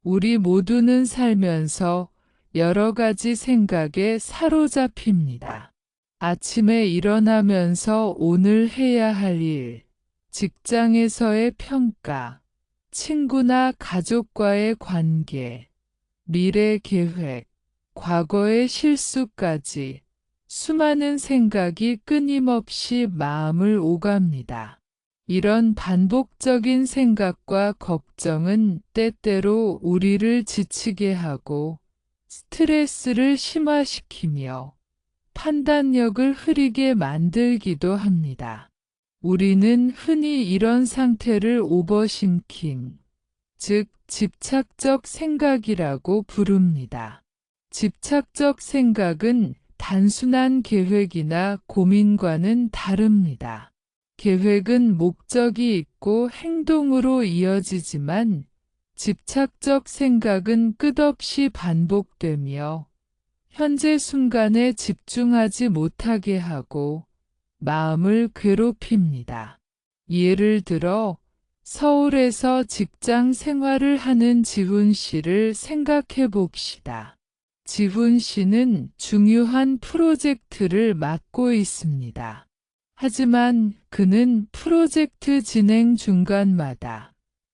우리 모두는 살면서 여러 가지 생각에 사로잡힙니다. 아침에 일어나면서 오늘 해야 할 일, 직장에서의 평가, 친구나 가족과의 관계, 미래 계획, 과거의 실수까지 수많은 생각이 끊임없이 마음을 오갑니다. 이런 반복적인 생각과 걱정은 때때로 우리를 지치게 하고 스트레스를 심화시키며 판단력을 흐리게 만들기도 합니다. 우리는 흔히 이런 상태를 오버싱킹, 즉 집착적 생각이라고 부릅니다. 집착적 생각은 단순한 계획이나 고민과는 다릅니다. 계획은 목적이 있고 행동으로 이어지지만 집착적 생각은 끝없이 반복되며 현재 순간에 집중하지 못하게 하고 마음을 괴롭힙니다. 예를 들어 서울에서 직장 생활을 하는 지훈 씨를 생각해 봅시다. 지훈 씨는 중요한 프로젝트를 맡고 있습니다. 하지만 그는 프로젝트 진행 중간마다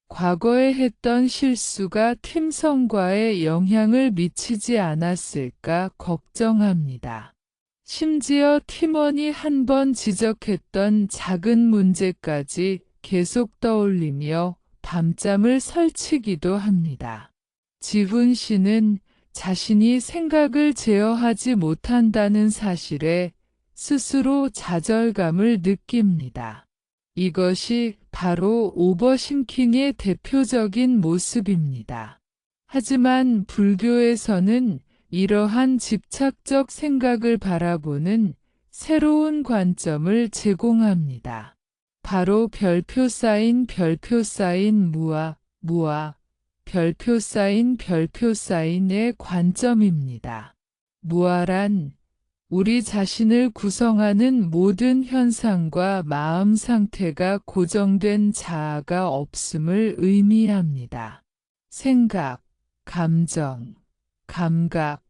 과거에 했던 실수가 팀 성과에 영향을 미치지 않았을까 걱정합니다. 심지어 팀원이 한 번 지적했던 작은 문제까지 계속 떠올리며 밤잠을 설치기도 합니다. 지훈 씨는 자신이 생각을 제어하지 못한다는 사실에 스스로 좌절감을 느낍니다. 이것이 바로 오버싱킹의 대표적인 모습입니다. 하지만 불교에서는 이러한 집착적 생각을 바라보는 새로운 관점을 제공합니다. 바로 별표 쌓인 무아, 별표 쌓인의 관점입니다. 무아란 우리 자신을 구성하는 모든 현상과 마음 상태가 고정된 자아가 없음을 의미합니다. 생각, 감정, 감각,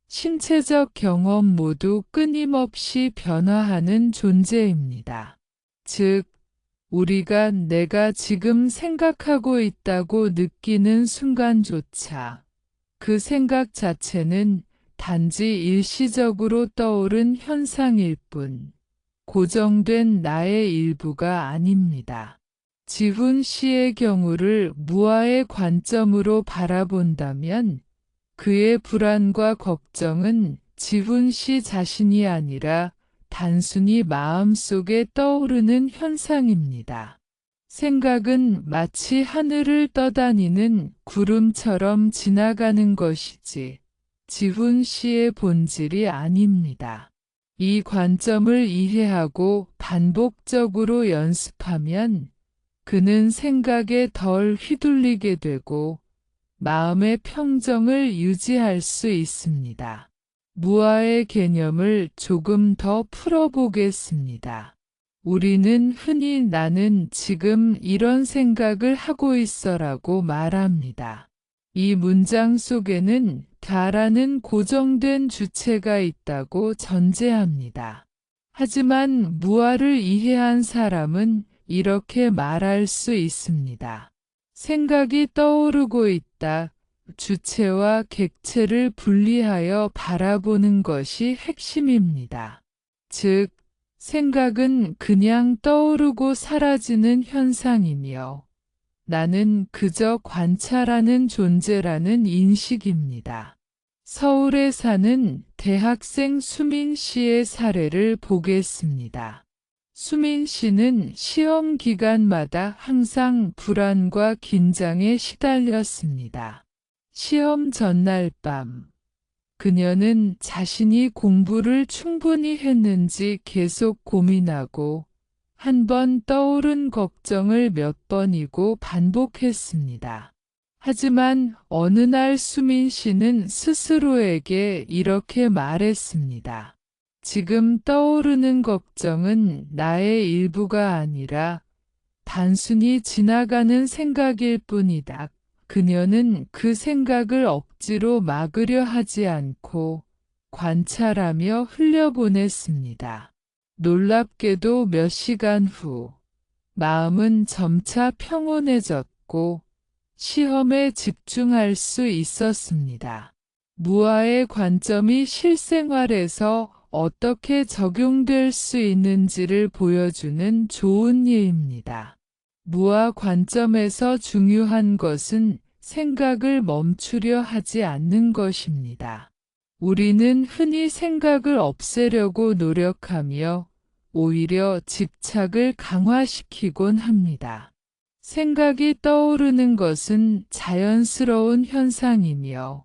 신체적 경험 모두 끊임없이 변화하는 존재입니다. 즉, 우리가 내가 지금 생각하고 있다고 느끼는 순간조차 그 생각 자체는 단지 일시적으로 떠오른 현상일 뿐, 고정된 나의 일부가 아닙니다. 지훈 씨의 경우를 무아의 관점으로 바라본다면 그의 불안과 걱정은 지훈 씨 자신이 아니라 단순히 마음속에 떠오르는 현상입니다. 생각은 마치 하늘을 떠다니는 구름처럼 지나가는 것이지 지훈 씨의 본질이 아닙니다. 이 관점을 이해하고 반복적으로 연습하면 그는 생각에 덜 휘둘리게 되고 마음의 평정을 유지할 수 있습니다. 무아의 개념을 조금 더 풀어보겠습니다. 우리는 흔히 나는 지금 이런 생각을 하고 있어라고 말합니다. 이 문장 속에는 다라는 고정된 주체가 있다고 전제합니다. 하지만 무아를 이해한 사람은 이렇게 말할 수 있습니다. 생각이 떠오르고 있다. 주체와 객체를 분리하여 바라보는 것이 핵심입니다. 즉, 생각은 그냥 떠오르고 사라지는 현상이며 나는 그저 관찰하는 존재라는 인식입니다. 서울에 사는 대학생 수민 씨의 사례를 보겠습니다. 수민 씨는 시험 기간마다 항상 불안과 긴장에 시달렸습니다. 시험 전날 밤, 그녀는 자신이 공부를 충분히 했는지 계속 고민하고 한 번 떠오른 걱정을 몇 번이고 반복했습니다. 하지만 어느 날 수민 씨는 스스로에게 이렇게 말했습니다. 지금 떠오르는 걱정은 나의 일부가 아니라 단순히 지나가는 생각일 뿐이다. 그녀는 그 생각을 억지로 막으려 하지 않고 관찰하며 흘려보냈습니다. 놀랍게도 몇 시간 후 마음은 점차 평온해졌고 시험에 집중할 수 있었습니다. 무아의 관점이 실생활에서 어떻게 적용될 수 있는지를 보여주는 좋은 예입니다. 무아 관점에서 중요한 것은 생각을 멈추려 하지 않는 것입니다. 우리는 흔히 생각을 없애려고 노력하며 오히려 집착을 강화시키곤 합니다. 생각이 떠오르는 것은 자연스러운 현상이며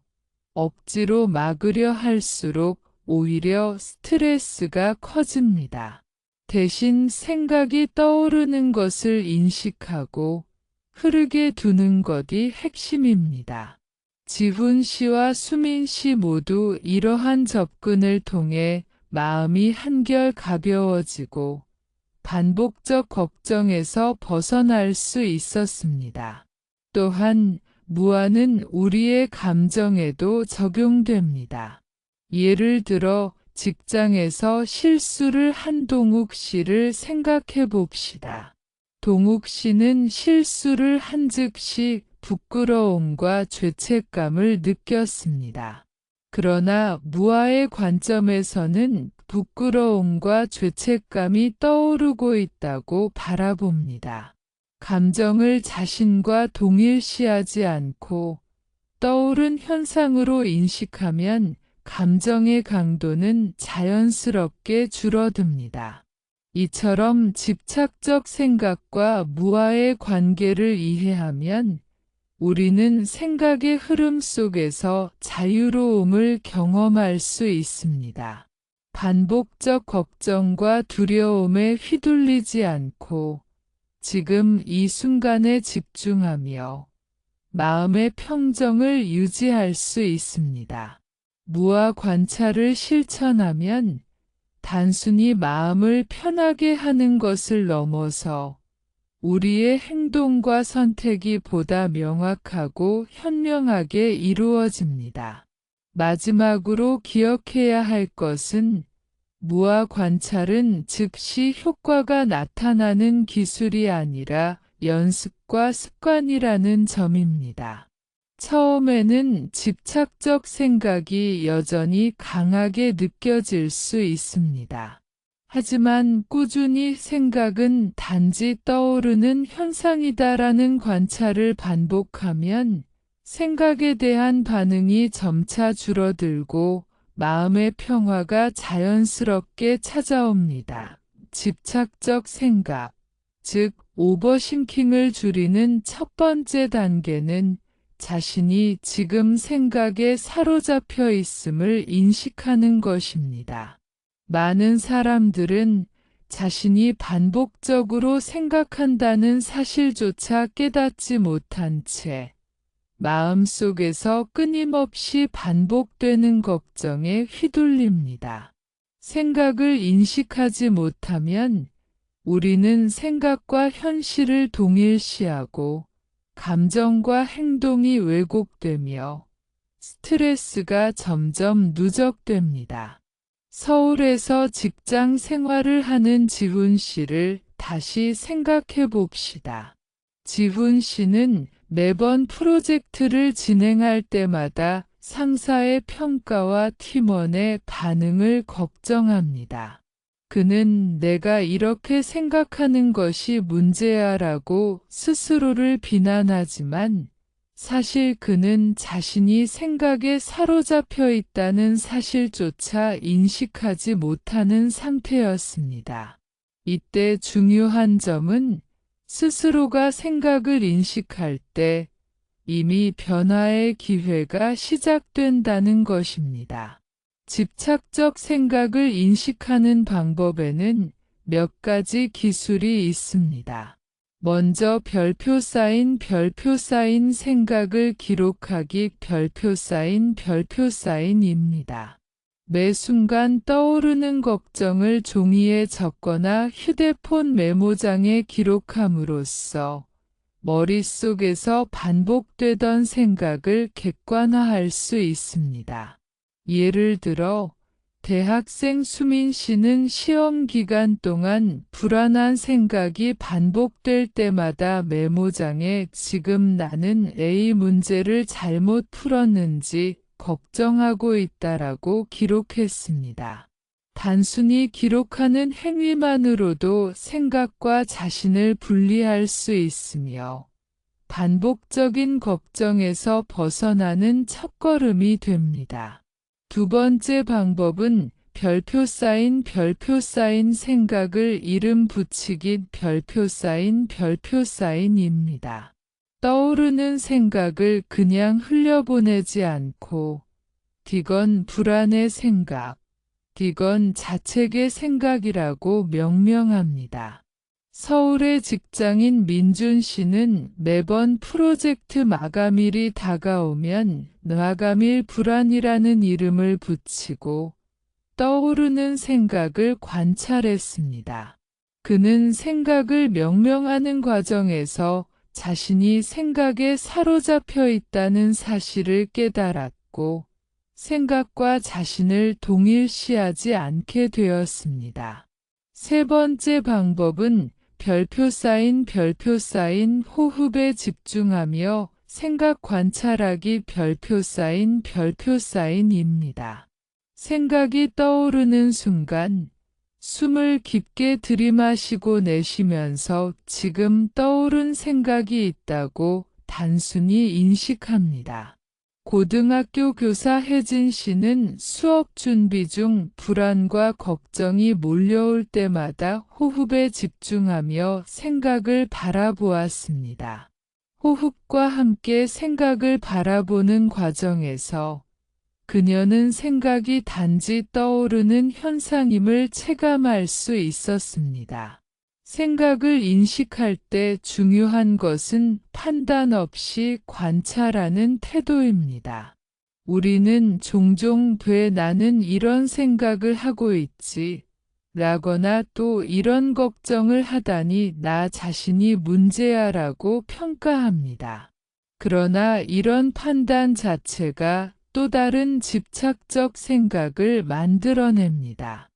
억지로 막으려 할수록 오히려 스트레스가 커집니다. 대신 생각이 떠오르는 것을 인식하고 흐르게 두는 것이 핵심입니다. 지훈 씨와 수민 씨 모두 이러한 접근을 통해 마음이 한결 가벼워지고 반복적 걱정에서 벗어날 수 있었습니다. 또한 무아는 우리의 감정에도 적용됩니다. 예를 들어 직장에서 실수를 한 동욱 씨를 생각해 봅시다. 동욱 씨는 실수를 한 즉시 부끄러움과 죄책감을 느꼈습니다. 그러나 무아의 관점에서는 부끄러움과 죄책감이 떠오르고 있다고 바라봅니다. 감정을 자신과 동일시하지 않고 떠오른 현상으로 인식하면 감정의 강도는 자연스럽게 줄어듭니다. 이처럼 집착적 생각과 무아의 관계를 이해하면 우리는 생각의 흐름 속에서 자유로움을 경험할 수 있습니다. 반복적 걱정과 두려움에 휘둘리지 않고 지금 이 순간에 집중하며 마음의 평정을 유지할 수 있습니다. 무아 관찰을 실천하면 단순히 마음을 편하게 하는 것을 넘어서 우리의 행동과 선택이 보다 명확하고 현명하게 이루어집니다. 마지막으로 기억해야 할 것은 무아 관찰은 즉시 효과가 나타나는 기술이 아니라 연습과 습관이라는 점입니다. 처음에는 집착적 생각이 여전히 강하게 느껴질 수 있습니다. 하지만 꾸준히 생각은 단지 떠오르는 현상이다라는 관찰을 반복하면 생각에 대한 반응이 점차 줄어들고 마음의 평화가 자연스럽게 찾아옵니다. 집착적 생각, 즉 오버싱킹을 줄이는 첫 번째 단계는 자신이 지금 생각에 사로잡혀 있음을 인식하는 것입니다. 많은 사람들은 자신이 반복적으로 생각한다는 사실조차 깨닫지 못한 채 마음속에서 끊임없이 반복되는 걱정에 휘둘립니다. 생각을 인식하지 못하면 우리는 생각과 현실을 동일시하고 감정과 행동이 왜곡되며 스트레스가 점점 누적됩니다. 서울에서 직장 생활을 하는 지훈 씨를 다시 생각해 봅시다. 지훈 씨는 매번 프로젝트를 진행할 때마다 상사의 평가와 팀원의 반응을 걱정합니다. 그는 내가 이렇게 생각하는 것이 문제야라고 스스로를 비난하지만 사실 그는 자신이 생각에 사로잡혀 있다는 사실조차 인식하지 못하는 상태였습니다. 이때 중요한 점은 스스로가 생각을 인식할 때 이미 변화의 기회가 시작된다는 것입니다. 집착적 생각을 인식하는 방법에는 몇 가지 기술이 있습니다. 먼저 별표 쌓인 생각을 기록하기 별표 쌓인입니다. 매 순간 떠오르는 걱정을 종이에 적거나 휴대폰 메모장에 기록함으로써 머릿속에서 반복되던 생각을 객관화할 수 있습니다. 예를 들어, 대학생 수민 씨는 시험 기간 동안 불안한 생각이 반복될 때마다 메모장에 지금 나는 A 문제를 잘못 풀었는지 걱정하고 있다라고 기록했습니다. 단순히 기록하는 행위만으로도 생각과 자신을 분리할 수 있으며 반복적인 걱정에서 벗어나는 첫걸음이 됩니다. 두 번째 방법은 별표 쌓인 생각을 이름 붙이기 별표 쌓인입니다. 떠오르는 생각을 그냥 흘려보내지 않고 디건 불안의 생각, 디건 자책의 생각이라고 명명합니다. 서울의 직장인 민준 씨는 매번 프로젝트 마감일이 다가오면 마감일 불안이라는 이름을 붙이고 떠오르는 생각을 관찰했습니다. 그는 생각을 명명하는 과정에서 자신이 생각에 사로잡혀 있다는 사실을 깨달았고 생각과 자신을 동일시하지 않게 되었습니다. 세 번째 방법은 별표 쌓인 호흡에 집중하며 생각 관찰하기 별표 쌓인입니다. 생각이 떠오르는 순간 숨을 깊게 들이마시고 내쉬면서 지금 떠오른 생각이 있다고 단순히 인식합니다. 고등학교 교사 혜진 씨는 수업 준비 중 불안과 걱정이 몰려올 때마다 호흡에 집중하며 생각을 바라보았습니다. 호흡과 함께 생각을 바라보는 과정에서 그녀는 생각이 단지 떠오르는 현상임을 체감할 수 있었습니다. 생각을 인식할 때 중요한 것은 판단 없이 관찰하는 태도입니다. 우리는 종종 나는 이런 생각을 하고 있지 라거나 또 이런 걱정을 하다니 나 자신이 문제야 라고 평가합니다. 그러나 이런 판단 자체가 또 다른 집착적 생각을 만들어냅니다.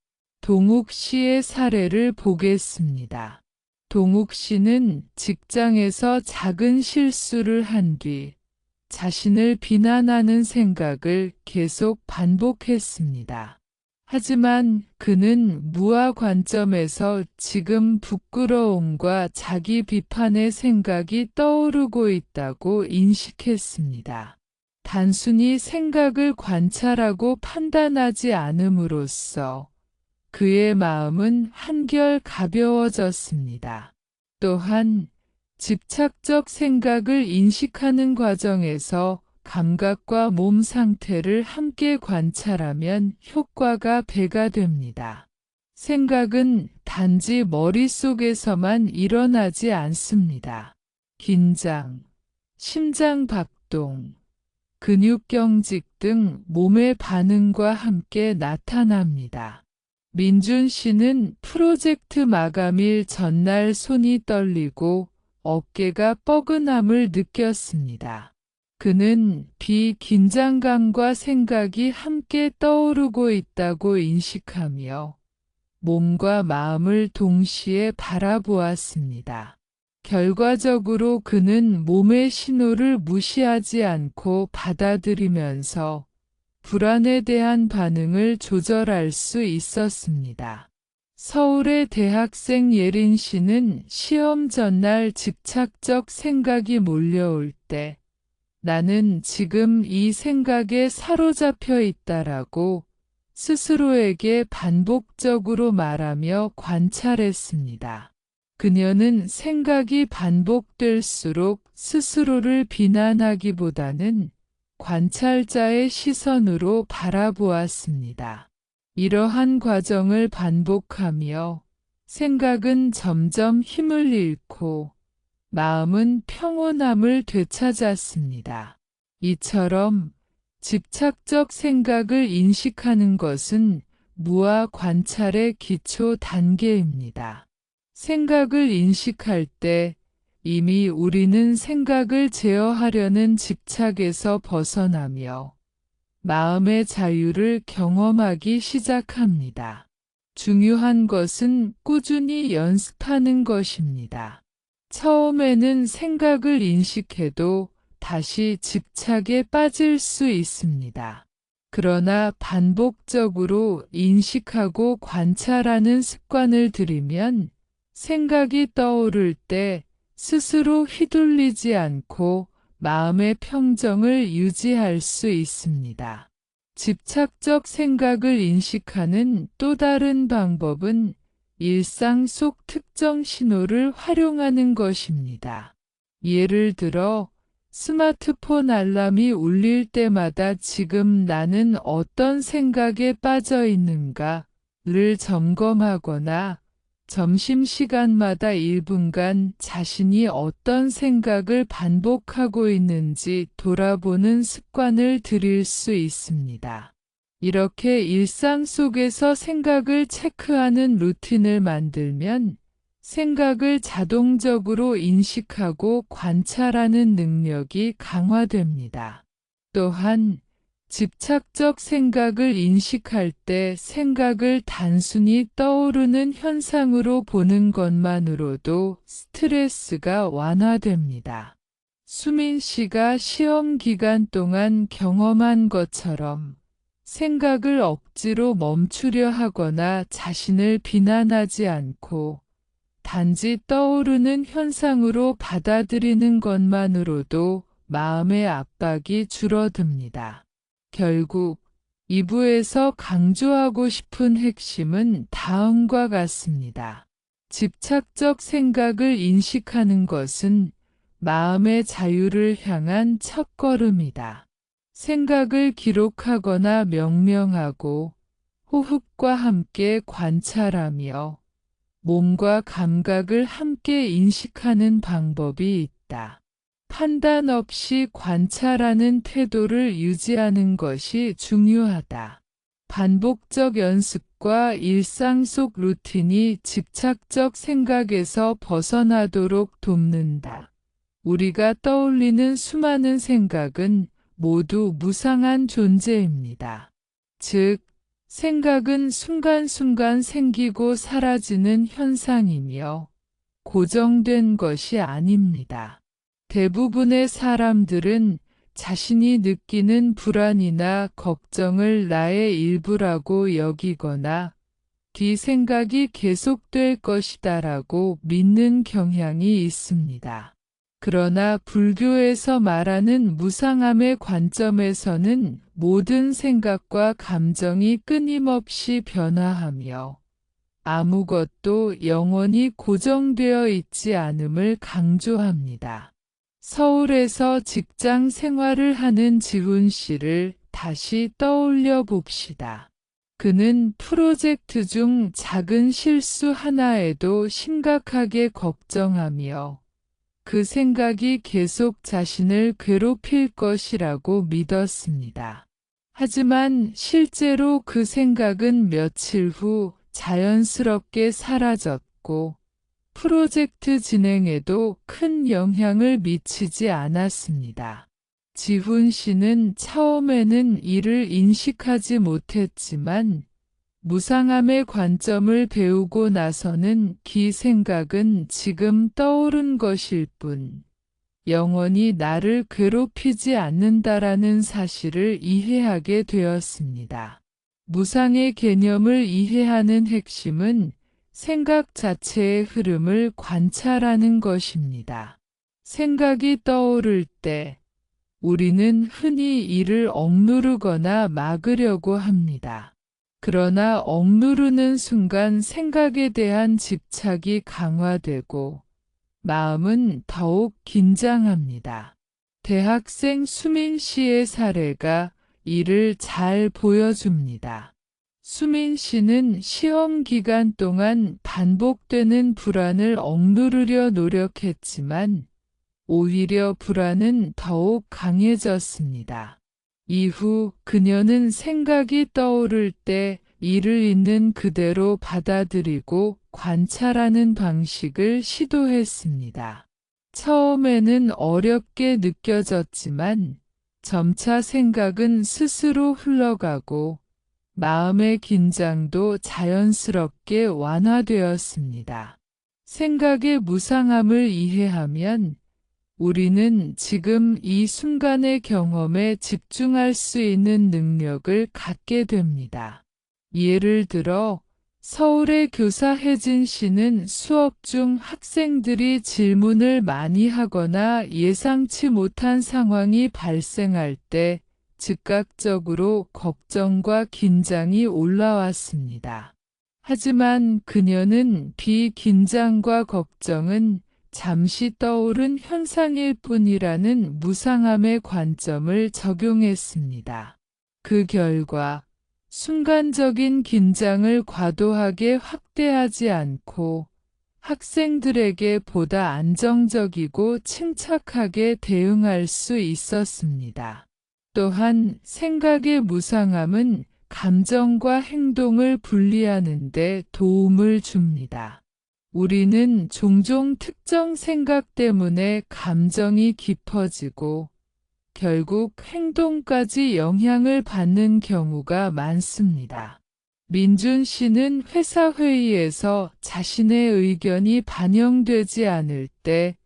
동욱 씨의 사례를 보겠습니다. 동욱 씨는 직장에서 작은 실수를 한 뒤 자신을 비난하는 생각을 계속 반복했습니다. 하지만 그는 무아 관점에서 지금 부끄러움과 자기 비판의 생각이 떠오르고 있다고 인식했습니다. 단순히 생각을 관찰하고 판단하지 않음으로써 그의 마음은 한결 가벼워졌습니다. 또한 집착적 생각을 인식하는 과정에서 감각과 몸 상태를 함께 관찰하면 효과가 배가 됩니다. 생각은 단지 머릿속에서만 일어나지 않습니다. 긴장, 심장 박동, 근육경직 등 몸의 반응과 함께 나타납니다. 민준 씨는 프로젝트 마감일 전날 손이 떨리고 어깨가 뻐근함을 느꼈습니다. 그는 긴장감과 생각이 함께 떠오르고 있다고 인식하며 몸과 마음을 동시에 바라보았습니다. 결과적으로 그는 몸의 신호를 무시하지 않고 받아들이면서 불안에 대한 반응을 조절할 수 있었습니다. 서울의 대학생 예린 씨는 시험 전날 집착적 생각이 몰려올 때 나는 지금 이 생각에 사로잡혀 있다라고 스스로에게 반복적으로 말하며 관찰했습니다. 그녀는 생각이 반복될수록 스스로를 비난하기보다는 관찰자의 시선으로 바라보았습니다. 이러한 과정을 반복하며 생각은 점점 힘을 잃고 마음은 평온함을 되찾았습니다. 이처럼 집착적 생각을 인식하는 것은 무아 관찰의 기초 단계입니다. 생각을 인식할 때 이미 우리는 생각을 제어하려는 집착에서 벗어나며 마음의 자유를 경험하기 시작합니다. 중요한 것은 꾸준히 연습하는 것입니다. 처음에는 생각을 인식해도 다시 집착에 빠질 수 있습니다. 그러나 반복적으로 인식하고 관찰하는 습관을 들이면 생각이 떠오를 때 스스로 휘둘리지 않고 마음의 평정을 유지할 수 있습니다. 집착적 생각을 인식하는 또 다른 방법은 일상 속 특정 신호를 활용하는 것입니다. 예를 들어, 스마트폰 알람이 울릴 때마다 지금 나는 어떤 생각에 빠져 있는가를 점검하거나 점심시간마다 1분간 자신이 어떤 생각을 반복하고 있는지 돌아보는 습관을 들일 수 있습니다. 이렇게 일상 속에서 생각을 체크하는 루틴을 만들면 생각을 자동적으로 인식하고 관찰하는 능력이 강화됩니다. 또한 집착적 생각을 인식할 때 생각을 단순히 떠오르는 현상으로 보는 것만으로도 스트레스가 완화됩니다. 수민 씨가 시험 기간 동안 경험한 것처럼 생각을 억지로 멈추려 하거나 자신을 비난하지 않고 단지 떠오르는 현상으로 받아들이는 것만으로도 마음의 압박이 줄어듭니다. 결국 2부에서 강조하고 싶은 핵심은 다음과 같습니다. 집착적 생각을 인식하는 것은 마음의 자유를 향한 첫걸음이다. 생각을 기록하거나 명명하고 호흡과 함께 관찰하며 몸과 감각을 함께 인식하는 방법이 있다. 판단 없이 관찰하는 태도를 유지하는 것이 중요하다. 반복적 연습과 일상 속 루틴이 집착적 생각에서 벗어나도록 돕는다. 우리가 떠올리는 수많은 생각은 모두 무상한 존재입니다. 즉, 생각은 순간순간 생기고 사라지는 현상이며 고정된 것이 아닙니다. 대부분의 사람들은 자신이 느끼는 불안이나 걱정을 나의 일부라고 여기거나 뒤 생각이 계속될 것이다라고 믿는 경향이 있습니다. 그러나 불교에서 말하는 무상함의 관점에서는 모든 생각과 감정이 끊임없이 변화하며 아무것도 영원히 고정되어 있지 않음을 강조합니다. 서울에서 직장 생활을 하는 지훈 씨를 다시 떠올려 봅시다. 그는 프로젝트 중 작은 실수 하나에도 심각하게 걱정하며 그 생각이 계속 자신을 괴롭힐 것이라고 믿었습니다. 하지만 실제로 그 생각은 며칠 후 자연스럽게 사라졌고 프로젝트 진행에도 큰 영향을 미치지 않았습니다. 지훈 씨는 처음에는 이를 인식하지 못했지만 무상함의 관점을 배우고 나서는 그 생각은 지금 떠오른 것일 뿐 영원히 나를 괴롭히지 않는다라는 사실을 이해하게 되었습니다. 무상의 개념을 이해하는 핵심은 생각 자체의 흐름을 관찰하는 것입니다. 생각이 떠오를 때 우리는 흔히 이를 억누르거나 막으려고 합니다. 그러나 억누르는 순간 생각에 대한 집착이 강화되고 마음은 더욱 긴장합니다. 대학생 수민 씨의 사례가 이를 잘 보여줍니다. 수민 씨는 시험 기간 동안 반복되는 불안을 억누르려 노력했지만 오히려 불안은 더욱 강해졌습니다. 이후 그녀는 생각이 떠오를 때 이를 있는 그대로 받아들이고 관찰하는 방식을 시도했습니다. 처음에는 어렵게 느껴졌지만 점차 생각은 스스로 흘러가고 마음의 긴장도 자연스럽게 완화되었습니다. 생각의 무상함을 이해하면 우리는 지금 이 순간의 경험에 집중할 수 있는 능력을 갖게 됩니다. 예를 들어 서울의 교사 혜진 씨는 수업 중 학생들이 질문을 많이 하거나 예상치 못한 상황이 발생할 때 즉각적으로 걱정과 긴장이 올라왔습니다. 하지만 그녀는 비긴장과 걱정은 잠시 떠오른 현상일 뿐이라는 무상함의 관점을 적용했습니다. 그 결과 순간적인 긴장을 과도하게 확대하지 않고 학생들에게 보다 안정적이고 침착하게 대응할 수 있었습니다. 또한 생각의 무상함은 감정과 행동을 분리하는 데 도움을 줍니다. 우리는 종종 특정 생각 때문에 감정이 깊어지고 결국 행동까지 영향을 받는 경우가 많습니다. 민준 씨는 회사 회의에서 자신의 의견이 반영되지 않을 때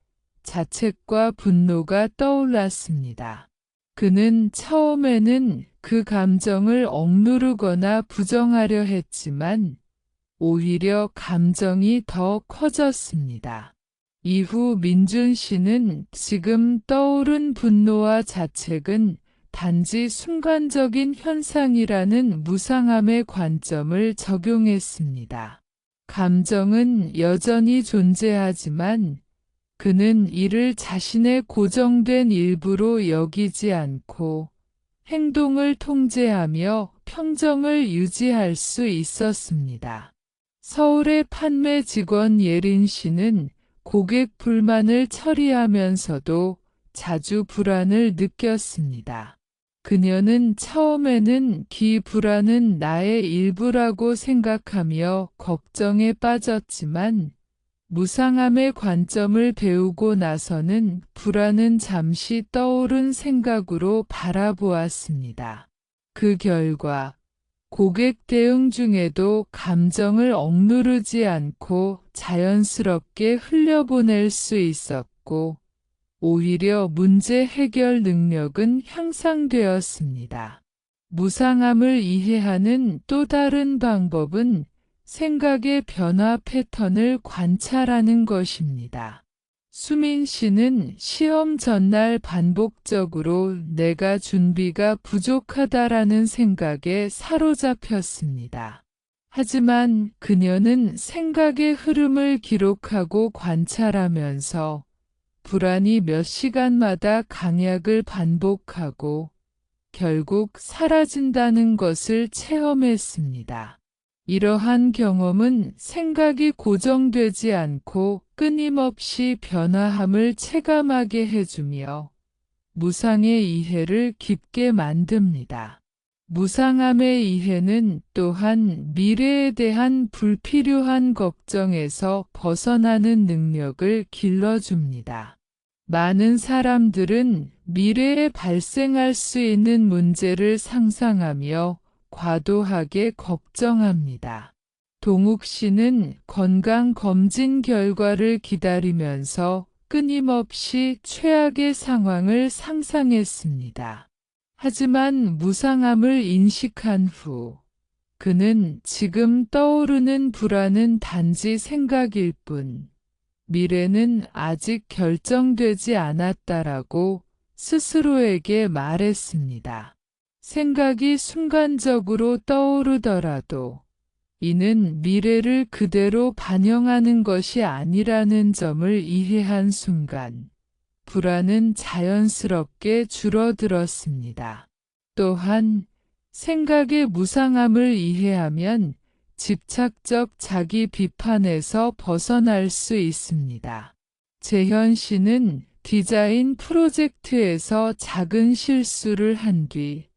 자책과 분노가 떠올랐습니다. 그는 처음에는 그 감정을 억누르거나 부정하려 했지만 오히려 감정이 더 커졌습니다. 이후 민준 씨는 지금 떠오른 분노와 자책은 단지 순간적인 현상이라는 무상함의 관점을 적용했습니다. 감정은 여전히 존재하지만 그는 이를 자신의 고정된 일부로 여기지 않고 행동을 통제하며 평정을 유지할 수 있었습니다. 서울의 판매 직원 예린 씨는 고객 불만을 처리하면서도 자주 불안을 느꼈습니다. 그녀는 처음에는 불안은 나의 일부라고 생각하며 걱정에 빠졌지만 무상함의 관점을 배우고 나서는 불안은 잠시 떠오른 생각으로 바라보았습니다. 그 결과 고객 대응 중에도 감정을 억누르지 않고 자연스럽게 흘려보낼 수 있었고, 오히려 문제 해결 능력은 향상되었습니다. 무상함을 이해하는 또 다른 방법은 생각의 변화 패턴을 관찰하는 것입니다. 수민 씨는 시험 전날 반복적으로 내가 준비가 부족하다라는 생각에 사로잡혔습니다. 하지만 그녀는 생각의 흐름을 기록하고 관찰하면서 불안이 몇 시간마다 강약을 반복하고 결국 사라진다는 것을 체험했습니다. 이러한 경험은 생각이 고정되지 않고 끊임없이 변화함을 체감하게 해주며 무상의 이해를 깊게 만듭니다. 무상함의 이해는 또한 미래에 대한 불필요한 걱정에서 벗어나는 능력을 길러줍니다. 많은 사람들은 미래에 발생할 수 있는 문제를 상상하며 과도하게 걱정합니다. 동욱 씨는 건강검진 결과를 기다리면서 끊임없이 최악의 상황을 상상했습니다. 하지만 무상함을 인식한 후 그는 지금 떠오르는 불안은 단지 생각일 뿐, 미래는 아직 결정되지 않았다라고 스스로에게 말했습니다. 생각이 순간적으로 떠오르더라도 이는 미래를 그대로 반영하는 것이 아니라는 점을 이해한 순간 불안은 자연스럽게 줄어들었습니다. 또한 생각의 무상함을 이해하면 집착적 자기 비판에서 벗어날 수 있습니다. 재현 씨는 디자인 프로젝트에서 작은 실수를 한 뒤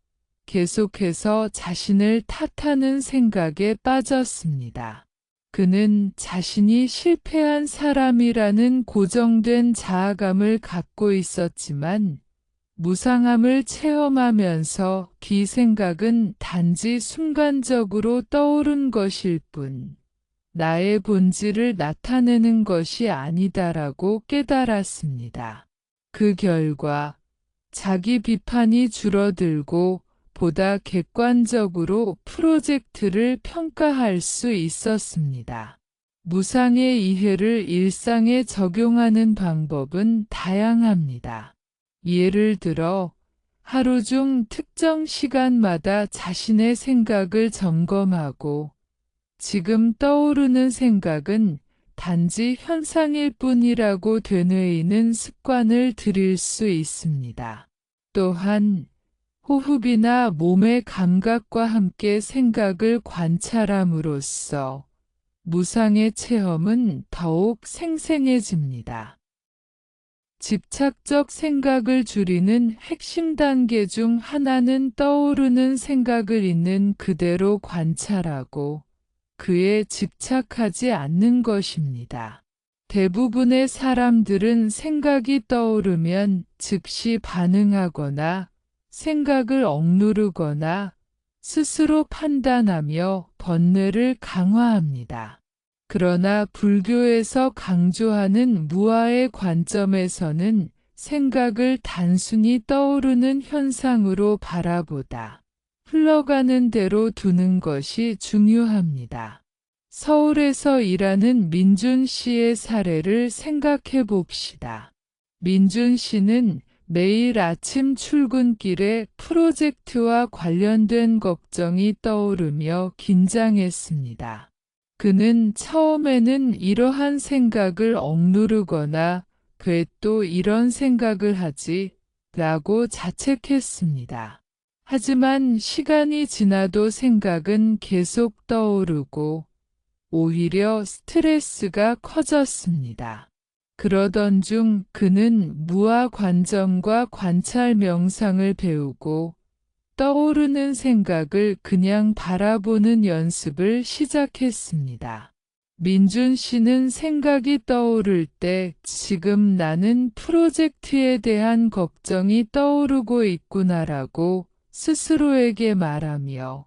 계속해서 자신을 탓하는 생각에 빠졌습니다. 그는 자신이 실패한 사람이라는 고정된 자아감을 갖고 있었지만 무상함을 체험하면서 그 생각은 단지 순간적으로 떠오른 것일 뿐 나의 본질을 나타내는 것이 아니다라고 깨달았습니다. 그 결과 자기 비판이 줄어들고 보다 객관적으로 프로젝트를 평가할 수 있었습니다. 무상의 이해를 일상에 적용하는 방법은 다양합니다. 예를 들어 하루 중 특정 시간마다 자신의 생각을 점검하고 지금 떠오르는 생각은 단지 현상일 뿐이라고 되뇌이는 습관을 들일 수 있습니다. 또한 호흡이나 몸의 감각과 함께 생각을 관찰함으로써 무상의 체험은 더욱 생생해집니다. 집착적 생각을 줄이는 핵심 단계 중 하나는 떠오르는 생각을 있는 그대로 관찰하고 그에 집착하지 않는 것입니다. 대부분의 사람들은 생각이 떠오르면 즉시 반응하거나 생각을 억누르거나 스스로 판단하며 번뇌를 강화합니다. 그러나 불교에서 강조하는 무아의 관점에서는 생각을 단순히 떠오르는 현상으로 바라보다 흘러가는 대로 두는 것이 중요합니다. 서울에서 일하는 민준 씨의 사례를 생각해 봅시다. 민준 씨는 매일 아침 출근길에 프로젝트와 관련된 걱정이 떠오르며 긴장했습니다. 그는 처음에는 이러한 생각을 억누르거나 왜 또 이런 생각을 하지? 라고 자책했습니다. 하지만 시간이 지나도 생각은 계속 떠오르고 오히려 스트레스가 커졌습니다. 그러던 중 그는 무아 관점과 관찰 명상을 배우고 떠오르는 생각을 그냥 바라보는 연습을 시작했습니다. 민준 씨는 생각이 떠오를 때 지금 나는 프로젝트에 대한 걱정이 떠오르고 있구나라고 스스로에게 말하며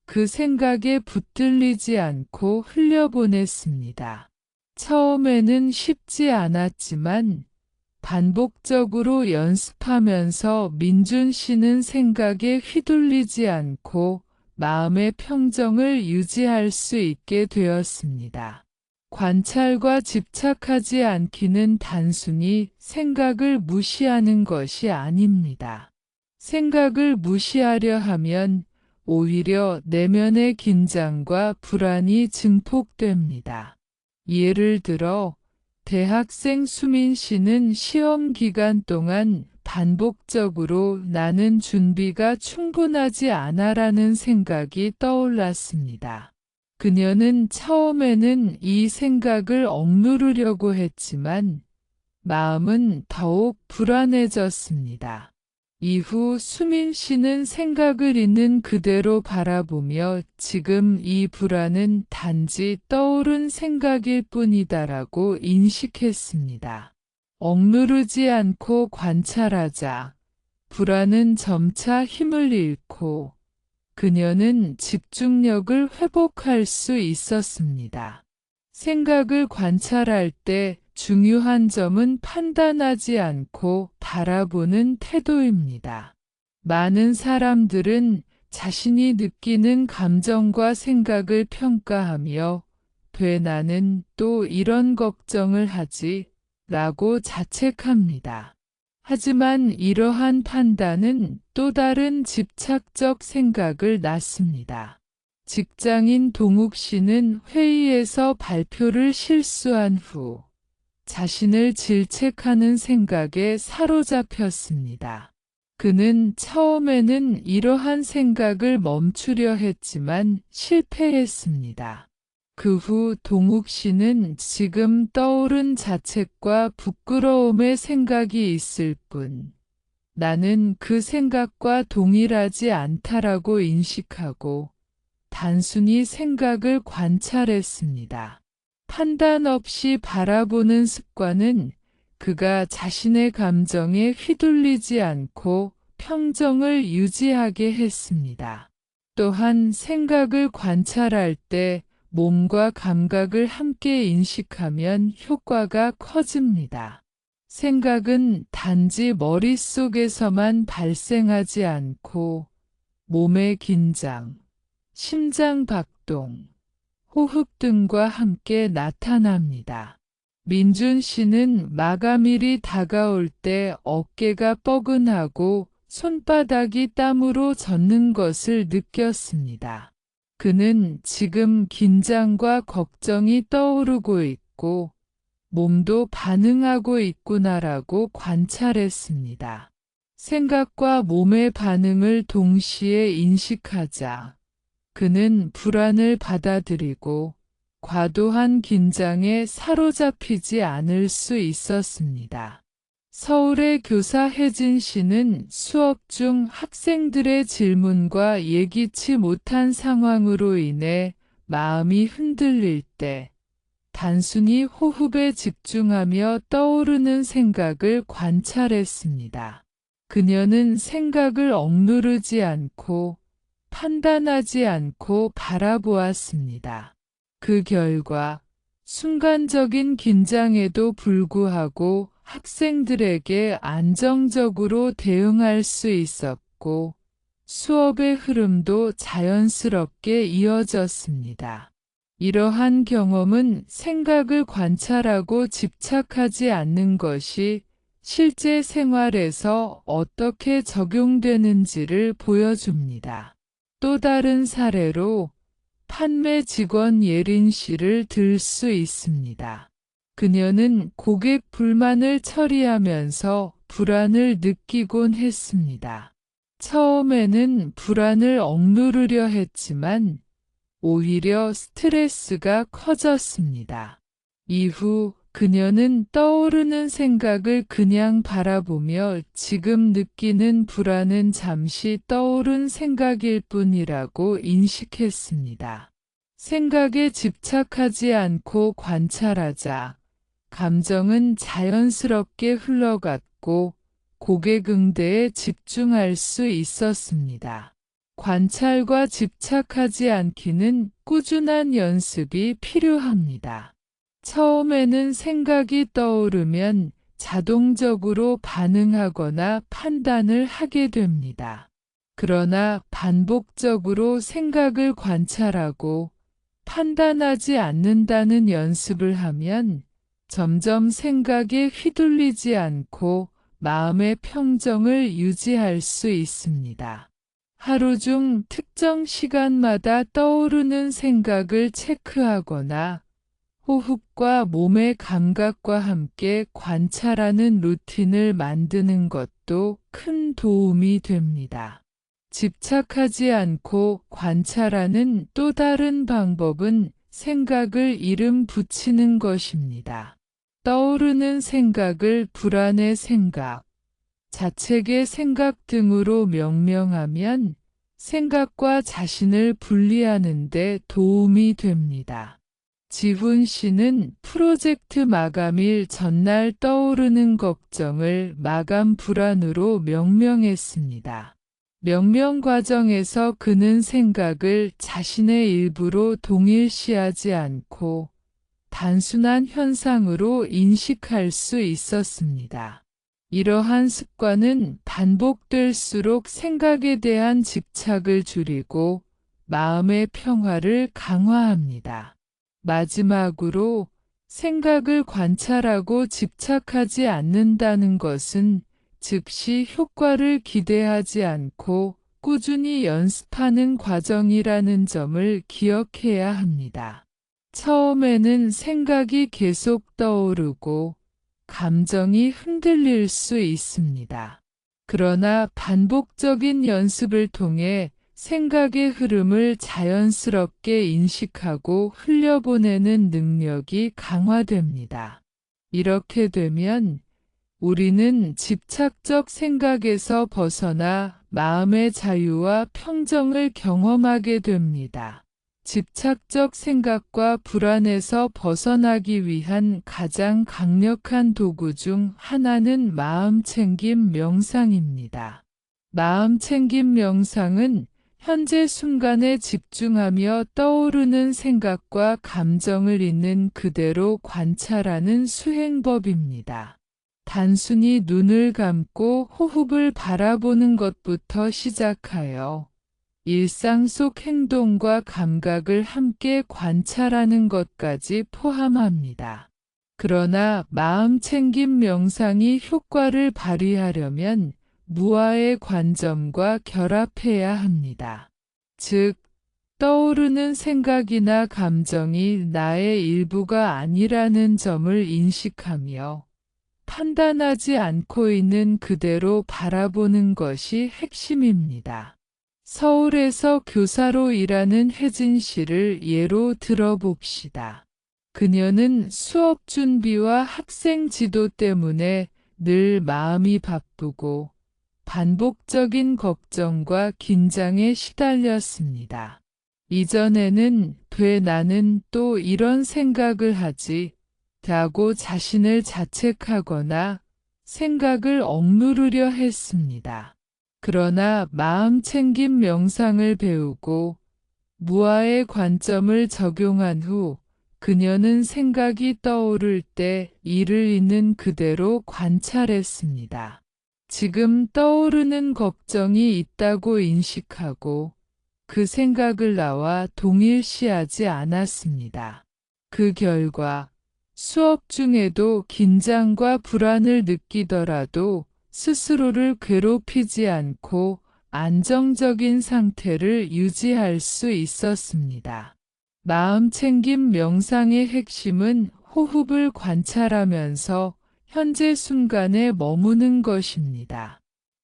그 생각에 붙들리지 않고 흘려보냈습니다. 처음에는 쉽지 않았지만 반복적으로 연습하면서 민준 씨는 생각에 휘둘리지 않고 마음의 평정을 유지할 수 있게 되었습니다. 관찰과 집착하지 않기는 단순히 생각을 무시하는 것이 아닙니다. 생각을 무시하려 하면 오히려 내면의 긴장과 불안이 증폭됩니다. 예를 들어 대학생 수민 씨는 시험 기간 동안 반복적으로 나는 준비가 충분하지 않아라는 생각이 떠올랐습니다. 그녀는 처음에는 이 생각을 억누르려고 했지만 마음은 더욱 불안해졌습니다. 이후 수민 씨는 생각을 있는 그대로 바라보며 지금 이 불안은 단지 떠오른 생각일 뿐이다라고 인식했습니다. 억누르지 않고 관찰하자 불안은 점차 힘을 잃고 그녀는 집중력을 회복할 수 있었습니다. 생각을 관찰할 때 중요한 점은 판단하지 않고 바라보는 태도입니다. 많은 사람들은 자신이 느끼는 감정과 생각을 평가하며 왜 나는 또 이런 걱정을 하지? 라고 자책합니다. 하지만 이러한 판단은 또 다른 집착적 생각을 낳습니다. 직장인 동욱 씨는 회의에서 발표를 실수한 후 자신을 질책하는 생각에 사로잡혔습니다. 그는 처음에는 이러한 생각을 멈추려 했지만 실패했습니다. 그 후 동욱 씨는 지금 떠오른 자책과 부끄러움의 생각이 있을 뿐 나는 그 생각과 동일하지 않다라고 인식하고 단순히 생각을 관찰했습니다. 판단 없이 바라보는 습관은 그가 자신의 감정에 휘둘리지 않고 평정을 유지하게 했습니다. 또한 생각을 관찰할 때 몸과 감각을 함께 인식하면 효과가 커집니다. 생각은 단지 머릿속에서만 발생하지 않고 몸의 긴장, 심장 박동, 호흡 등과 함께 나타납니다. 민준 씨는 마감일이 다가올 때 어깨가 뻐근하고 손바닥이 땀으로 젖는 것을 느꼈습니다. 그는 지금 긴장과 걱정이 떠오르고 있고 몸도 반응하고 있구나라고 관찰했습니다. 생각과 몸의 반응을 동시에 인식하자 그는 불안을 받아들이고 과도한 긴장에 사로잡히지 않을 수 있었습니다. 서울의 교사 혜진 씨는 수업 중 학생들의 질문과 예기치 못한 상황으로 인해 마음이 흔들릴 때 단순히 호흡에 집중하며 떠오르는 생각을 관찰했습니다. 그녀는 생각을 억누르지 않고 판단하지 않고 바라보았습니다. 그 결과 순간적인 긴장에도 불구하고 학생들에게 안정적으로 대응할 수 있었고 수업의 흐름도 자연스럽게 이어졌습니다. 이러한 경험은 생각을 관찰하고 집착하지 않는 것이 실제 생활에서 어떻게 적용되는지를 보여줍니다. 또 다른 사례로 판매 직원 예린 씨를 들 수 있습니다. 그녀는 고객 불만을 처리하면서 불안을 느끼곤 했습니다. 처음에는 불안을 억누르려 했지만 오히려 스트레스가 커졌습니다. 이후 그녀는 떠오르는 생각을 그냥 바라보며 지금 느끼는 불안은 잠시 떠오른 생각일 뿐이라고 인식했습니다. 생각에 집착하지 않고 관찰하자 감정은 자연스럽게 흘러갔고 고객 응대에 집중할 수 있었습니다. 관찰과 집착하지 않기는 꾸준한 연습이 필요합니다. 처음에는 생각이 떠오르면 자동적으로 반응하거나 판단을 하게 됩니다. 그러나 반복적으로 생각을 관찰하고 판단하지 않는다는 연습을 하면 점점 생각에 휘둘리지 않고 마음의 평정을 유지할 수 있습니다. 하루 중 특정 시간마다 떠오르는 생각을 체크하거나 호흡과 몸의 감각과 함께 관찰하는 루틴을 만드는 것도 큰 도움이 됩니다. 집착하지 않고 관찰하는 또 다른 방법은 생각을 이름 붙이는 것입니다. 떠오르는 생각을 불안의 생각, 자책의 생각 등으로 명명하면 생각과 자신을 분리하는 데 도움이 됩니다. 지훈 씨는 프로젝트 마감일 전날 떠오르는 걱정을 마감 불안으로 명명했습니다. 명명 과정에서 그는 생각을 자신의 일부로 동일시하지 않고 단순한 현상으로 인식할 수 있었습니다. 이러한 습관은 반복될수록 생각에 대한 집착을 줄이고 마음의 평화를 강화합니다. 마지막으로 생각을 관찰하고 집착하지 않는다는 것은 즉시 효과를 기대하지 않고 꾸준히 연습하는 과정이라는 점을 기억해야 합니다. 처음에는 생각이 계속 떠오르고 감정이 흔들릴 수 있습니다. 그러나 반복적인 연습을 통해 생각의 흐름을 자연스럽게 인식하고 흘려보내는 능력이 강화됩니다. 이렇게 되면 우리는 집착적 생각에서 벗어나 마음의 자유와 평정을 경험하게 됩니다. 집착적 생각과 불안에서 벗어나기 위한 가장 강력한 도구 중 하나는 마음챙김 명상입니다. 마음챙김 명상은 현재 순간에 집중하며 떠오르는 생각과 감정을 있는 그대로 관찰하는 수행법입니다. 단순히 눈을 감고 호흡을 바라보는 것부터 시작하여 일상 속 행동과 감각을 함께 관찰하는 것까지 포함합니다. 그러나 마음챙김 명상이 효과를 발휘하려면 무아의 관점과 결합해야 합니다. 즉, 떠오르는 생각이나 감정이 나의 일부가 아니라는 점을 인식하며 판단하지 않고 있는 그대로 바라보는 것이 핵심입니다. 서울에서 교사로 일하는 혜진 씨를 예로 들어봅시다. 그녀는 수업 준비와 학생 지도 때문에 늘 마음이 바쁘고 반복적인 걱정과 긴장에 시달렸습니다. 이전에는 왜 나는 또 이런 생각을 하지? 라고 자신을 자책하거나 생각을 억누르려 했습니다. 그러나 마음챙김 명상을 배우고 무아의 관점을 적용한 후 그녀는 생각이 떠오를 때 이를 있는 그대로 관찰했습니다. 지금 떠오르는 걱정이 있다고 인식하고 그 생각을 나와 동일시하지 않았습니다. 그 결과 수업 중에도 긴장과 불안을 느끼더라도 스스로를 괴롭히지 않고 안정적인 상태를 유지할 수 있었습니다. 마음챙김 명상의 핵심은 호흡을 관찰하면서 현재 순간에 머무는 것입니다.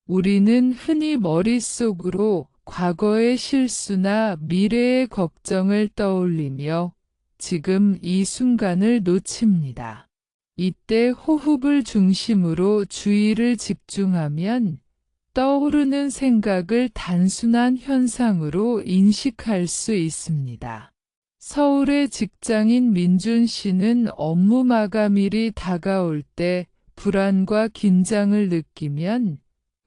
우리는 흔히 머릿속으로 과거의 실수나 미래의 걱정을 떠올리며 지금 이 순간을 놓칩니다. 이때 호흡을 중심으로 주의를 집중하면 떠오르는 생각을 단순한 현상으로 인식할 수 있습니다. 서울의 직장인 민준 씨는 업무 마감일이 다가올 때 불안과 긴장을 느끼면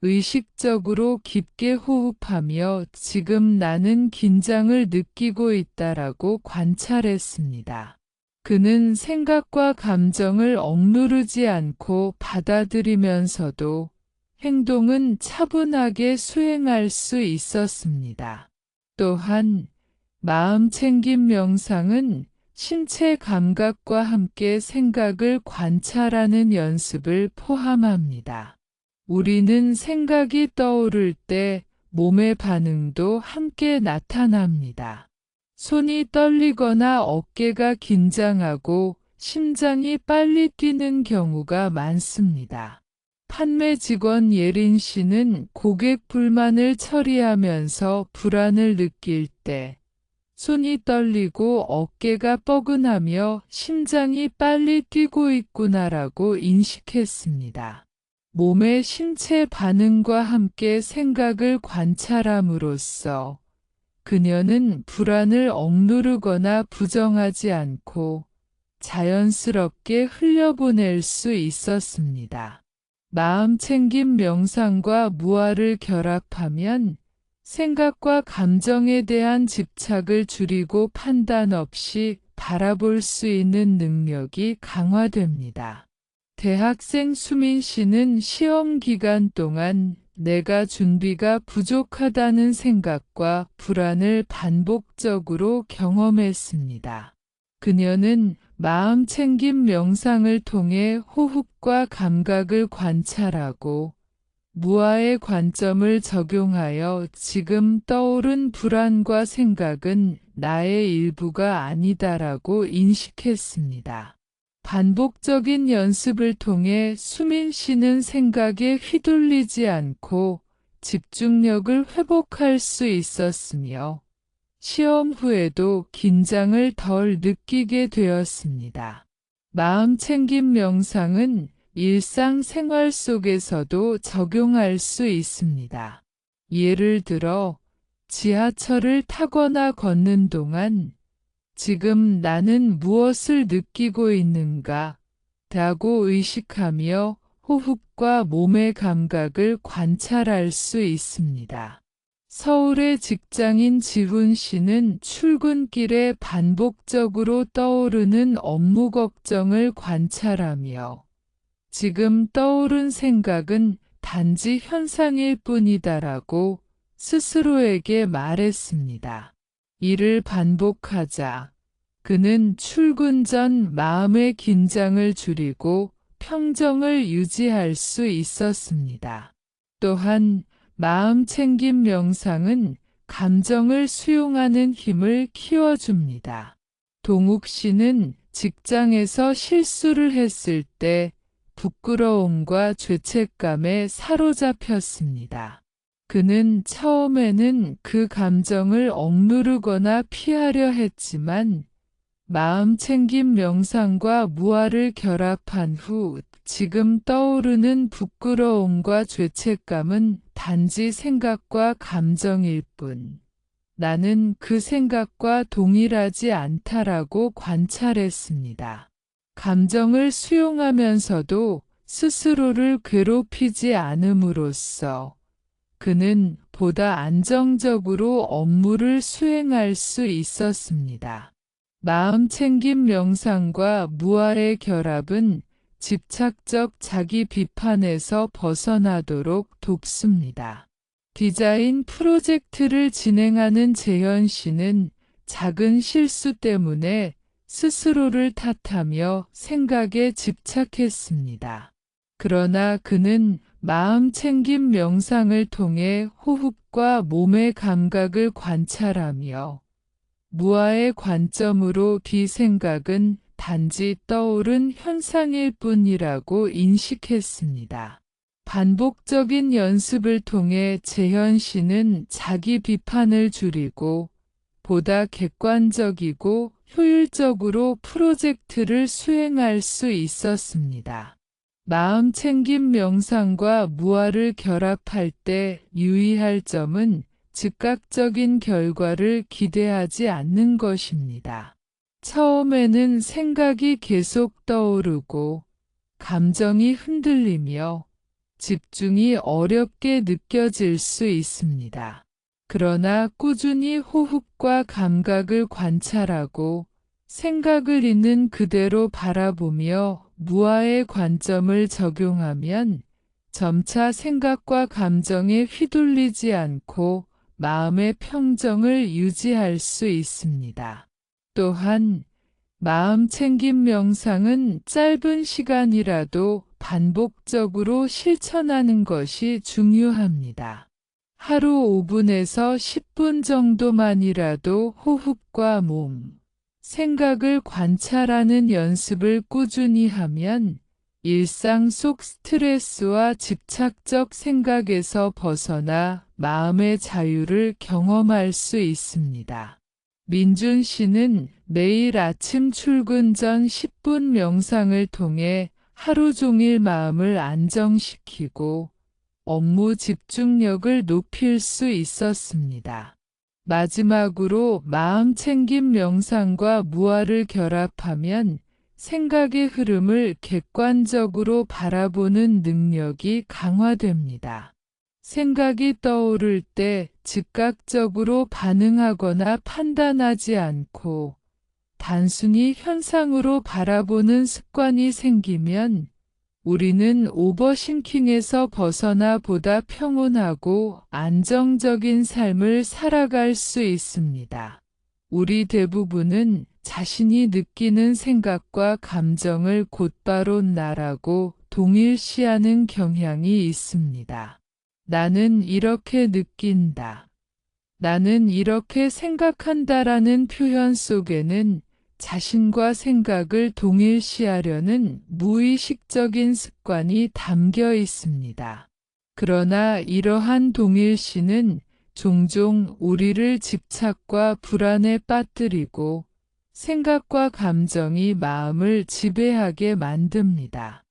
의식적으로 깊게 호흡하며 지금 나는 긴장을 느끼고 있다라고 관찰했습니다. 그는 생각과 감정을 억누르지 않고 받아들이면서도 행동은 차분하게 수행할 수 있었습니다. 또한 마음챙김 명상은 신체 감각과 함께 생각을 관찰하는 연습을 포함합니다. 우리는 생각이 떠오를 때 몸의 반응도 함께 나타납니다. 손이 떨리거나 어깨가 긴장하고 심장이 빨리 뛰는 경우가 많습니다. 판매 직원 예린 씨는 고객 불만을 처리하면서 불안을 느낄 때 손이 떨리고 어깨가 뻐근하며 심장이 빨리 뛰고 있구나라고 인식했습니다. 몸의 신체 반응과 함께 생각을 관찰함으로써 그녀는 불안을 억누르거나 부정하지 않고 자연스럽게 흘려보낼 수 있었습니다. 마음챙김 명상과 무아를 결합하면 생각과 감정에 대한 집착을 줄이고 판단 없이 바라볼 수 있는 능력이 강화됩니다. 대학생 수민 씨는 시험 기간 동안 내가 준비가 부족하다는 생각과 불안을 반복적으로 경험했습니다. 그녀는 마음챙김 명상을 통해 호흡과 감각을 관찰하고 무아의 관점을 적용하여 지금 떠오른 불안과 생각은 나의 일부가 아니다라고 인식했습니다. 반복적인 연습을 통해 수민 씨는 생각에 휘둘리지 않고 집중력을 회복할 수 있었으며 시험 후에도 긴장을 덜 느끼게 되었습니다. 마음챙김 명상은 일상생활 속에서도 적용할 수 있습니다. 예를 들어, 지하철을 타거나 걷는 동안 지금 나는 무엇을 느끼고 있는가? 라고 의식하며 호흡과 몸의 감각을 관찰할 수 있습니다. 서울의 직장인 지훈 씨는 출근길에 반복적으로 떠오르는 업무 걱정을 관찰하며 지금 떠오른 생각은 단지 현상일 뿐이다라고 스스로에게 말했습니다. 이를 반복하자 그는 출근 전 마음의 긴장을 줄이고 평정을 유지할 수 있었습니다. 또한 마음 챙김 명상은 감정을 수용하는 힘을 키워줍니다. 동욱 씨는 직장에서 실수를 했을 때 부끄러움과 죄책감에 사로잡혔습니다. 그는 처음에는 그 감정을 억누르거나 피하려 했지만 마음 챙김 명상과 무아를 결합한 후 지금 떠오르는 부끄러움과 죄책감은 단지 생각과 감정일 뿐. 나는 그 생각과 동일하지 않다라고 관찰했습니다. 감정을 수용하면서도 스스로를 괴롭히지 않음으로써 그는 보다 안정적으로 업무를 수행할 수 있었습니다. 마음 챙김 명상과 무아의 결합은 집착적 자기 비판에서 벗어나도록 돕습니다. 디자인 프로젝트를 진행하는 재현 씨는 작은 실수 때문에 스스로를 탓하며 생각에 집착했습니다. 그러나 그는 마음 챙김 명상을 통해 호흡과 몸의 감각을 관찰하며 무아의 관점으로 비생각은 단지 떠오른 현상일 뿐이라고 인식했습니다. 반복적인 연습을 통해 재현 씨는 자기 비판을 줄이고 보다 객관적이고 효율적으로 프로젝트를 수행할 수 있었습니다. 마음 챙김 명상과 무아를 결합할 때 유의할 점은 즉각적인 결과를 기대하지 않는 것입니다. 처음에는 생각이 계속 떠오르고 감정이 흔들리며 집중이 어렵게 느껴질 수 있습니다. 그러나 꾸준히 호흡과 감각을 관찰하고 생각을 있는 그대로 바라보며 무아의 관점을 적용하면 점차 생각과 감정에 휘둘리지 않고 마음의 평정을 유지할 수 있습니다. 또한 마음 챙김 명상은 짧은 시간이라도 반복적으로 실천하는 것이 중요합니다. 하루 5분에서 10분 정도만이라도 호흡과 몸, 생각을 관찰하는 연습을 꾸준히 하면 일상 속 스트레스와 집착적 생각에서 벗어나 마음의 자유를 경험할 수 있습니다. 민준 씨는 매일 아침 출근 전 10분 명상을 통해 하루 종일 마음을 안정시키고 업무 집중력을 높일 수 있었습니다. 마지막으로 마음 챙김 명상과 무아를 결합하면 생각의 흐름을 객관적으로 바라보는 능력이 강화됩니다. 생각이 떠오를 때 즉각적으로 반응하거나 판단하지 않고 단순히 현상으로 바라보는 습관이 생기면 우리는 오버싱킹에서 벗어나 보다 평온하고 안정적인 삶을 살아갈 수 있습니다. 우리 대부분은 자신이 느끼는 생각과 감정을 곧바로 나라고 동일시하는 경향이 있습니다. 나는 이렇게 느낀다. 나는 이렇게 생각한다라는 표현 속에는 자신과 생각을 동일시하려는 무의식적인 습관이 담겨 있습니다. 그러나 이러한 동일시는 종종 우리를 집착과 불안에 빠뜨리고 생각과 감정이 마음을 지배하게 만듭니다.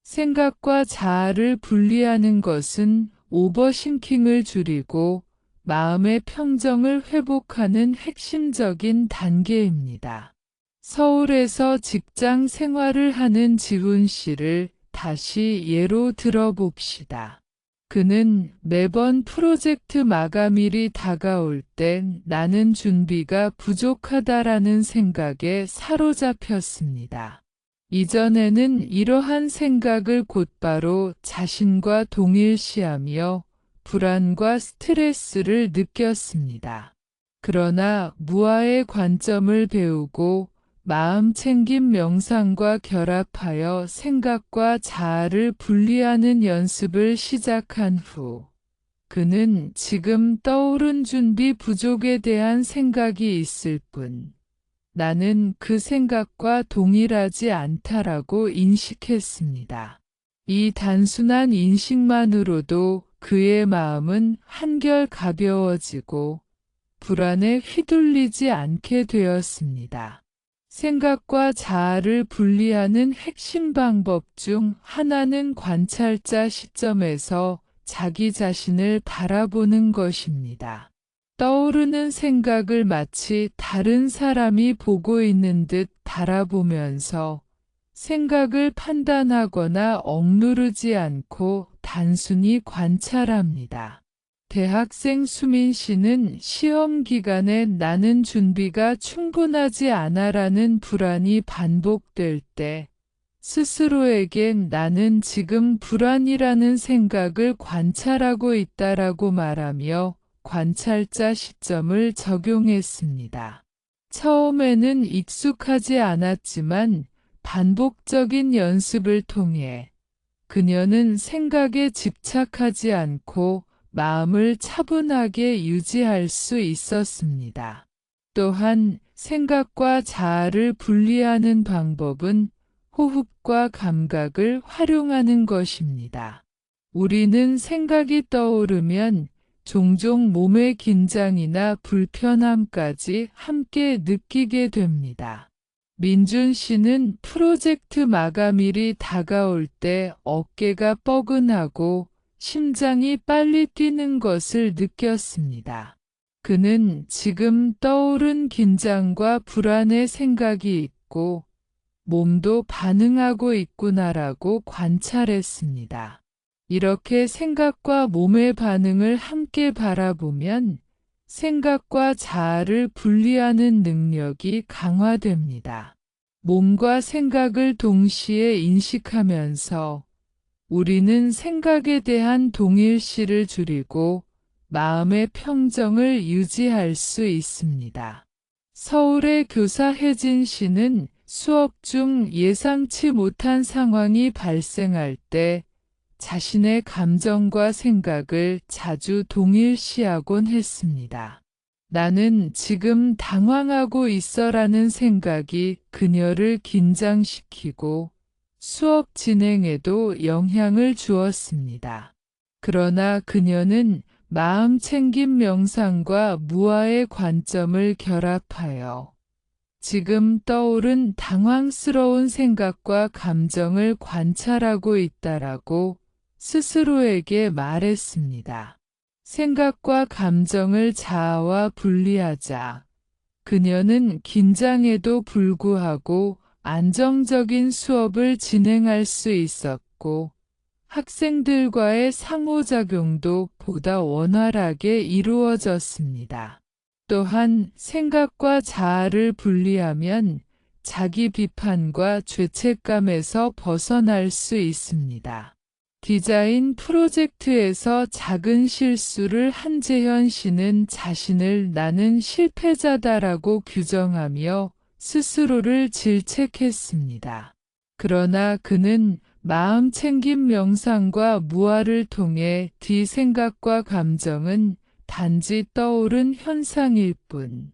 생각과 자아를 분리하는 것은 오버싱킹을 줄이고 마음의 평정을 회복하는 핵심적인 단계입니다. 서울에서 직장 생활을 하는 지훈 씨를 다시 예로 들어봅시다. 그는 매번 프로젝트 마감일이 다가올 땐 나는 준비가 부족하다라는 생각에 사로잡혔습니다. 이전에는 이러한 생각을 곧바로 자신과 동일시하며 불안과 스트레스를 느꼈습니다. 그러나 무아의 관점을 배우고 마음챙김 명상과 결합하여 생각과 자아를 분리하는 연습을 시작한 후, 그는 지금 떠오른 준비 부족에 대한 생각이 있을 뿐, 나는 그 생각과 동일하지 않다라고 인식했습니다. 이 단순한 인식만으로도 그의 마음은 한결 가벼워지고 불안에 휘둘리지 않게 되었습니다. 생각과 자아를 분리하는 핵심 방법 중 하나는 관찰자 시점에서 자기 자신을 바라보는 것입니다. 떠오르는 생각을 마치 다른 사람이 보고 있는 듯 바라보면서 생각을 판단하거나 억누르지 않고 단순히 관찰합니다. 대학생 수민 씨는 시험 기간에 나는 준비가 충분하지 않아라는 불안이 반복될 때 스스로에겐 나는 지금 불안이라는 생각을 관찰하고 있다라고 말하며 관찰자 시점을 적용했습니다. 처음에는 익숙하지 않았지만 반복적인 연습을 통해 그녀는 생각에 집착하지 않고 마음을 차분하게 유지할 수 있었습니다. 또한 생각과 자아를 분리하는 방법은 호흡과 감각을 활용하는 것입니다. 우리는 생각이 떠오르면 종종 몸의 긴장이나 불편함까지 함께 느끼게 됩니다. 민준 씨는 프로젝트 마감일이 다가올 때 어깨가 뻐근하고 심장이 빨리 뛰는 것을 느꼈습니다. 그는 지금 떠오른 긴장과 불안의 생각이 있고 몸도 반응하고 있구나라고 관찰했습니다. 이렇게 생각과 몸의 반응을 함께 바라보면 생각과 자아를 분리하는 능력이 강화됩니다. 몸과 생각을 동시에 인식하면서 우리는 생각에 대한 동일시를 줄이고 마음의 평정을 유지할 수 있습니다. 서울의 교사 혜진 씨는 수업 중 예상치 못한 상황이 발생할 때 자신의 감정과 생각을 자주 동일시하곤 했습니다. 나는 지금 당황하고 있어라는 생각이 그녀를 긴장시키고 수업 진행에도 영향을 주었습니다. 그러나 그녀는 마음챙김 명상과 무아의 관점을 결합하여 지금 떠오른 당황스러운 생각과 감정을 관찰하고 있다라고 스스로에게 말했습니다. 생각과 감정을 자아와 분리하자. 그녀는 긴장에도 불구하고 안정적인 수업을 진행할 수 있었고 학생들과의 상호작용도 보다 원활하게 이루어졌습니다. 또한 생각과 자아를 분리하면 자기 비판과 죄책감에서 벗어날 수 있습니다. 디자인 프로젝트에서 작은 실수를 한재현 씨는 자신을 나는 실패자다라고 규정하며 스스로를 질책했습니다. 그러나 그는 마음챙김 명상과 무아를 통해 뒤 생각과 감정은 단지 떠오른 현상일 뿐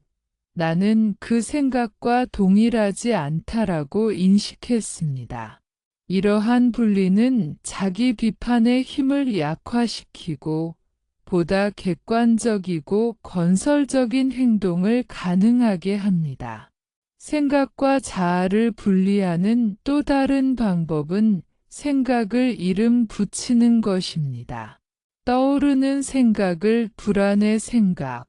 나는 그 생각과 동일하지 않다라고 인식했습니다. 이러한 분리는 자기 비판의 힘을 약화시키고 보다 객관적이고 건설적인 행동을 가능하게 합니다. 생각과 자아를 분리하는 또 다른 방법은 생각을 이름 붙이는 것입니다. 떠오르는 생각을 불안의 생각,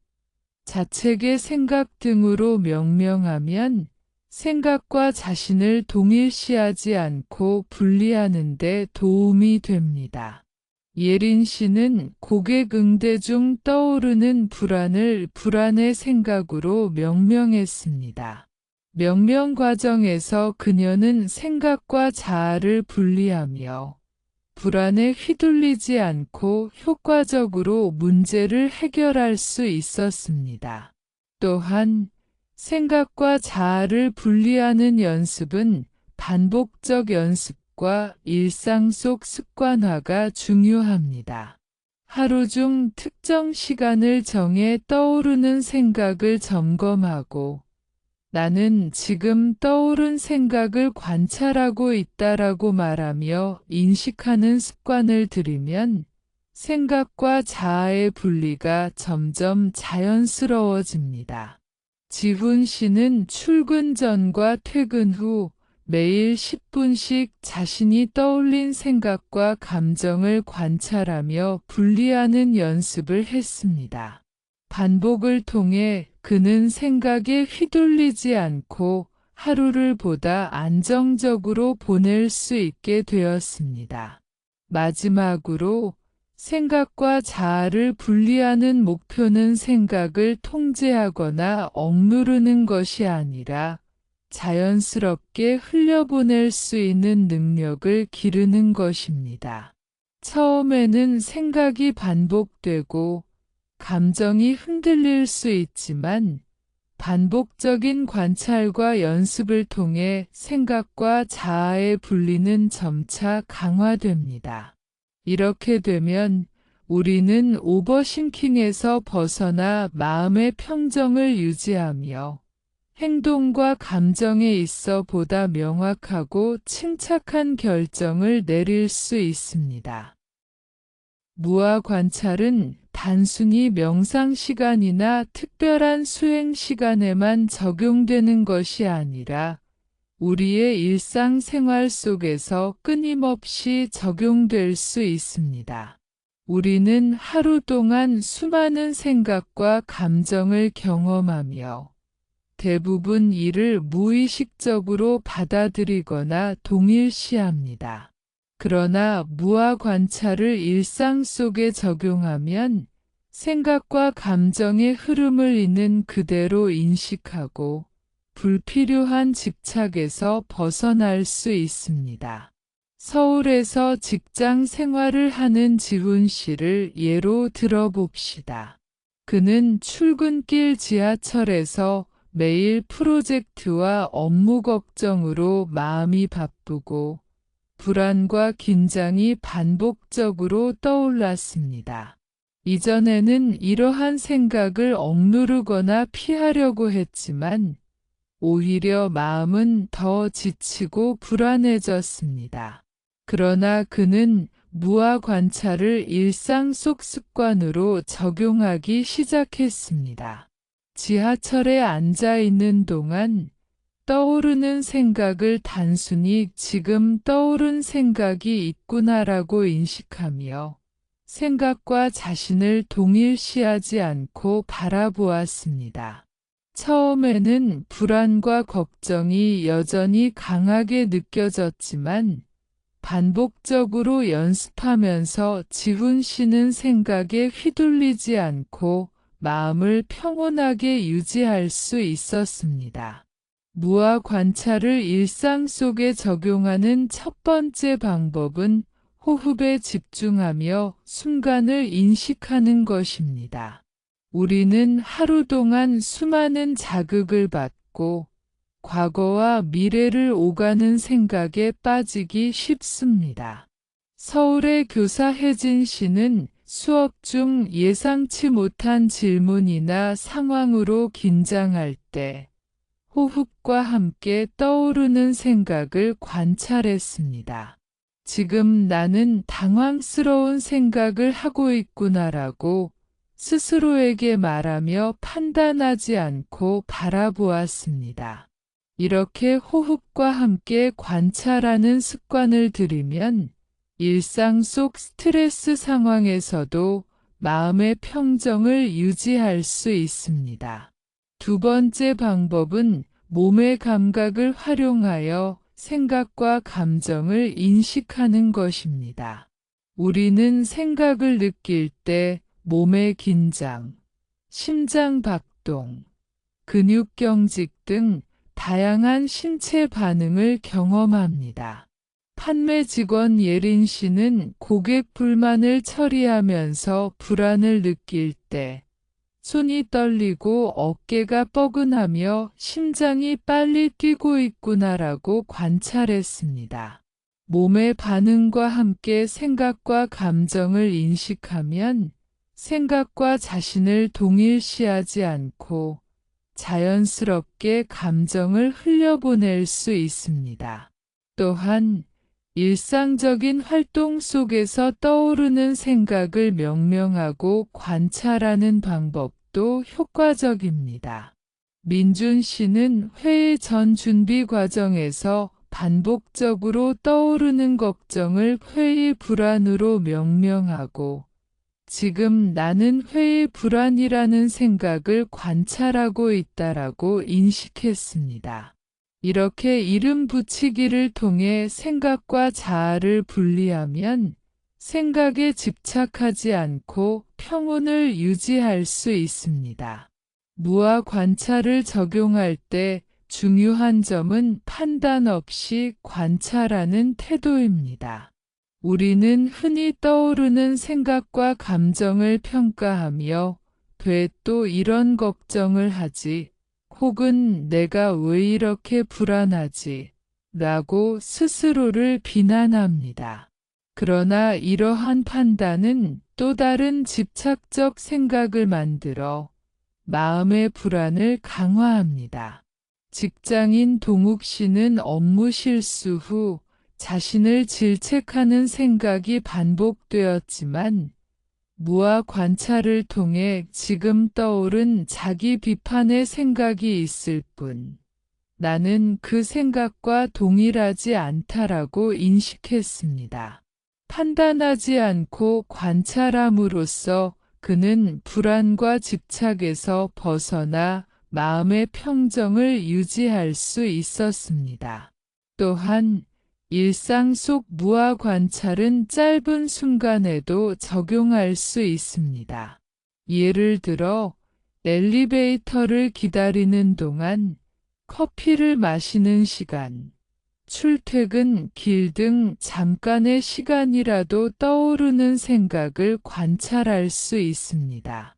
자책의 생각 등으로 명명하면 생각과 자신을 동일시하지 않고 분리하는 데 도움이 됩니다. 예린 씨는 고객 응대 중 떠오르는 불안을 불안의 생각으로 명명했습니다. 명명 과정에서 그녀는 생각과 자아를 분리하며 불안에 휘둘리지 않고 효과적으로 문제를 해결할 수 있었습니다. 또한 생각과 자아를 분리하는 연습은 반복적 연습과 일상 속 습관화가 중요합니다. 하루 중 특정 시간을 정해 떠오르는 생각을 점검하고 나는 지금 떠오른 생각을 관찰하고 있다라고 말하며 인식하는 습관을 들이면 생각과 자아의 분리가 점점 자연스러워집니다. 지훈 씨는 출근 전과 퇴근 후 매일 10분씩 자신이 떠올린 생각과 감정을 관찰하며 분리하는 연습을 했습니다. 반복을 통해 그는 생각에 휘둘리지 않고 하루를 보다 안정적으로 보낼 수 있게 되었습니다. 마지막으로 생각과 자아를 분리하는 목표는 생각을 통제하거나 억누르는 것이 아니라 자연스럽게 흘려보낼 수 있는 능력을 기르는 것입니다. 처음에는 생각이 반복되고 감정이 흔들릴 수 있지만 반복적인 관찰과 연습을 통해 생각과 자아의 분리는 점차 강화됩니다. 이렇게 되면 우리는 오버싱킹에서 벗어나 마음의 평정을 유지하며 행동과 감정에 있어 보다 명확하고 침착한 결정을 내릴 수 있습니다. 무아 관찰은 단순히 명상 시간이나 특별한 수행 시간에만 적용되는 것이 아니라 우리의 일상생활 속에서 끊임없이 적용될 수 있습니다. 우리는 하루 동안 수많은 생각과 감정을 경험하며 대부분 이를 무의식적으로 받아들이거나 동일시합니다. 그러나 무아 관찰을 일상 속에 적용하면 생각과 감정의 흐름을 있는 그대로 인식하고 불필요한 집착에서 벗어날 수 있습니다. 서울에서 직장 생활을 하는 지훈 씨를 예로 들어봅시다. 그는 출근길 지하철에서 매일 프로젝트와 업무 걱정으로 마음이 바쁘고 불안과 긴장이 반복적으로 떠올랐습니다. 이전에는 이러한 생각을 억누르거나 피하려고 했지만 오히려 마음은 더 지치고 불안해졌습니다. 그러나 그는 무아 관찰을 일상 속 습관으로 적용하기 시작했습니다. 지하철에 앉아 있는 동안 떠오르는 생각을 단순히 지금 떠오른 생각이 있구나라고 인식하며 생각과 자신을 동일시하지 않고 바라보았습니다. 처음에는 불안과 걱정이 여전히 강하게 느껴졌지만 반복적으로 연습하면서 지훈 씨는 생각에 휘둘리지 않고 마음을 평온하게 유지할 수 있었습니다. 무아 관찰을 일상 속에 적용하는 첫 번째 방법은 호흡에 집중하며 순간을 인식하는 것입니다. 우리는 하루 동안 수많은 자극을 받고 과거와 미래를 오가는 생각에 빠지기 쉽습니다. 서울의 교사 혜진 씨는 수업 중 예상치 못한 질문이나 상황으로 긴장할 때 호흡과 함께 떠오르는 생각을 관찰했습니다. 지금 나는 당황스러운 생각을 하고 있구나라고 스스로에게 말하며 판단하지 않고 바라보았습니다. 이렇게 호흡과 함께 관찰하는 습관을 들이면 일상 속 스트레스 상황에서도 마음의 평정을 유지할 수 있습니다. 두 번째 방법은 몸의 감각을 활용하여 생각과 감정을 인식하는 것입니다. 우리는 생각을 느낄 때 몸의 긴장, 심장 박동, 근육경직 등 다양한 신체 반응을 경험합니다. 판매 직원 예린 씨는 고객 불만을 처리하면서 불안을 느낄 때 손이 떨리고 어깨가 뻐근하며 심장이 빨리 뛰고 있구나라고 관찰했습니다. 몸의 반응과 함께 생각과 감정을 인식하면 생각과 자신을 동일시하지 않고 자연스럽게 감정을 흘려보낼 수 있습니다. 또한 일상적인 활동 속에서 떠오르는 생각을 명명하고 관찰하는 방법도 효과적입니다. 민준 씨는 회의 전 준비 과정에서 반복적으로 떠오르는 걱정을 회의 불안으로 명명하고 지금 나는 회의 불안이라는 생각을 관찰하고 있다라고 인식했습니다. 이렇게 이름 붙이기를 통해 생각과 자아를 분리하면 생각에 집착하지 않고 평온을 유지할 수 있습니다. 무아 관찰을 적용할 때 중요한 점은 판단 없이 관찰하는 태도입니다. 우리는 흔히 떠오르는 생각과 감정을 평가하며 왜 또 이런 걱정을 하지? 혹은 내가 왜 이렇게 불안하지? 라고 스스로를 비난합니다. 그러나 이러한 판단은 또 다른 집착적 생각을 만들어 마음의 불안을 강화합니다. 직장인 동욱 씨는 업무 실수 후 자신을 질책하는 생각이 반복되었지만 무아 관찰을 통해 지금 떠오른 자기 비판의 생각이 있을 뿐 나는 그 생각과 동일하지 않다라고 인식했습니다. 판단하지 않고 관찰함으로써 그는 불안과 집착에서 벗어나 마음의 평정을 유지할 수 있었습니다. 또한 일상 속 무아 관찰은 짧은 순간에도 적용할 수 있습니다. 예를 들어 엘리베이터를 기다리는 동안, 커피를 마시는 시간, 출퇴근 길 등 잠깐의 시간이라도 떠오르는 생각을 관찰할 수 있습니다.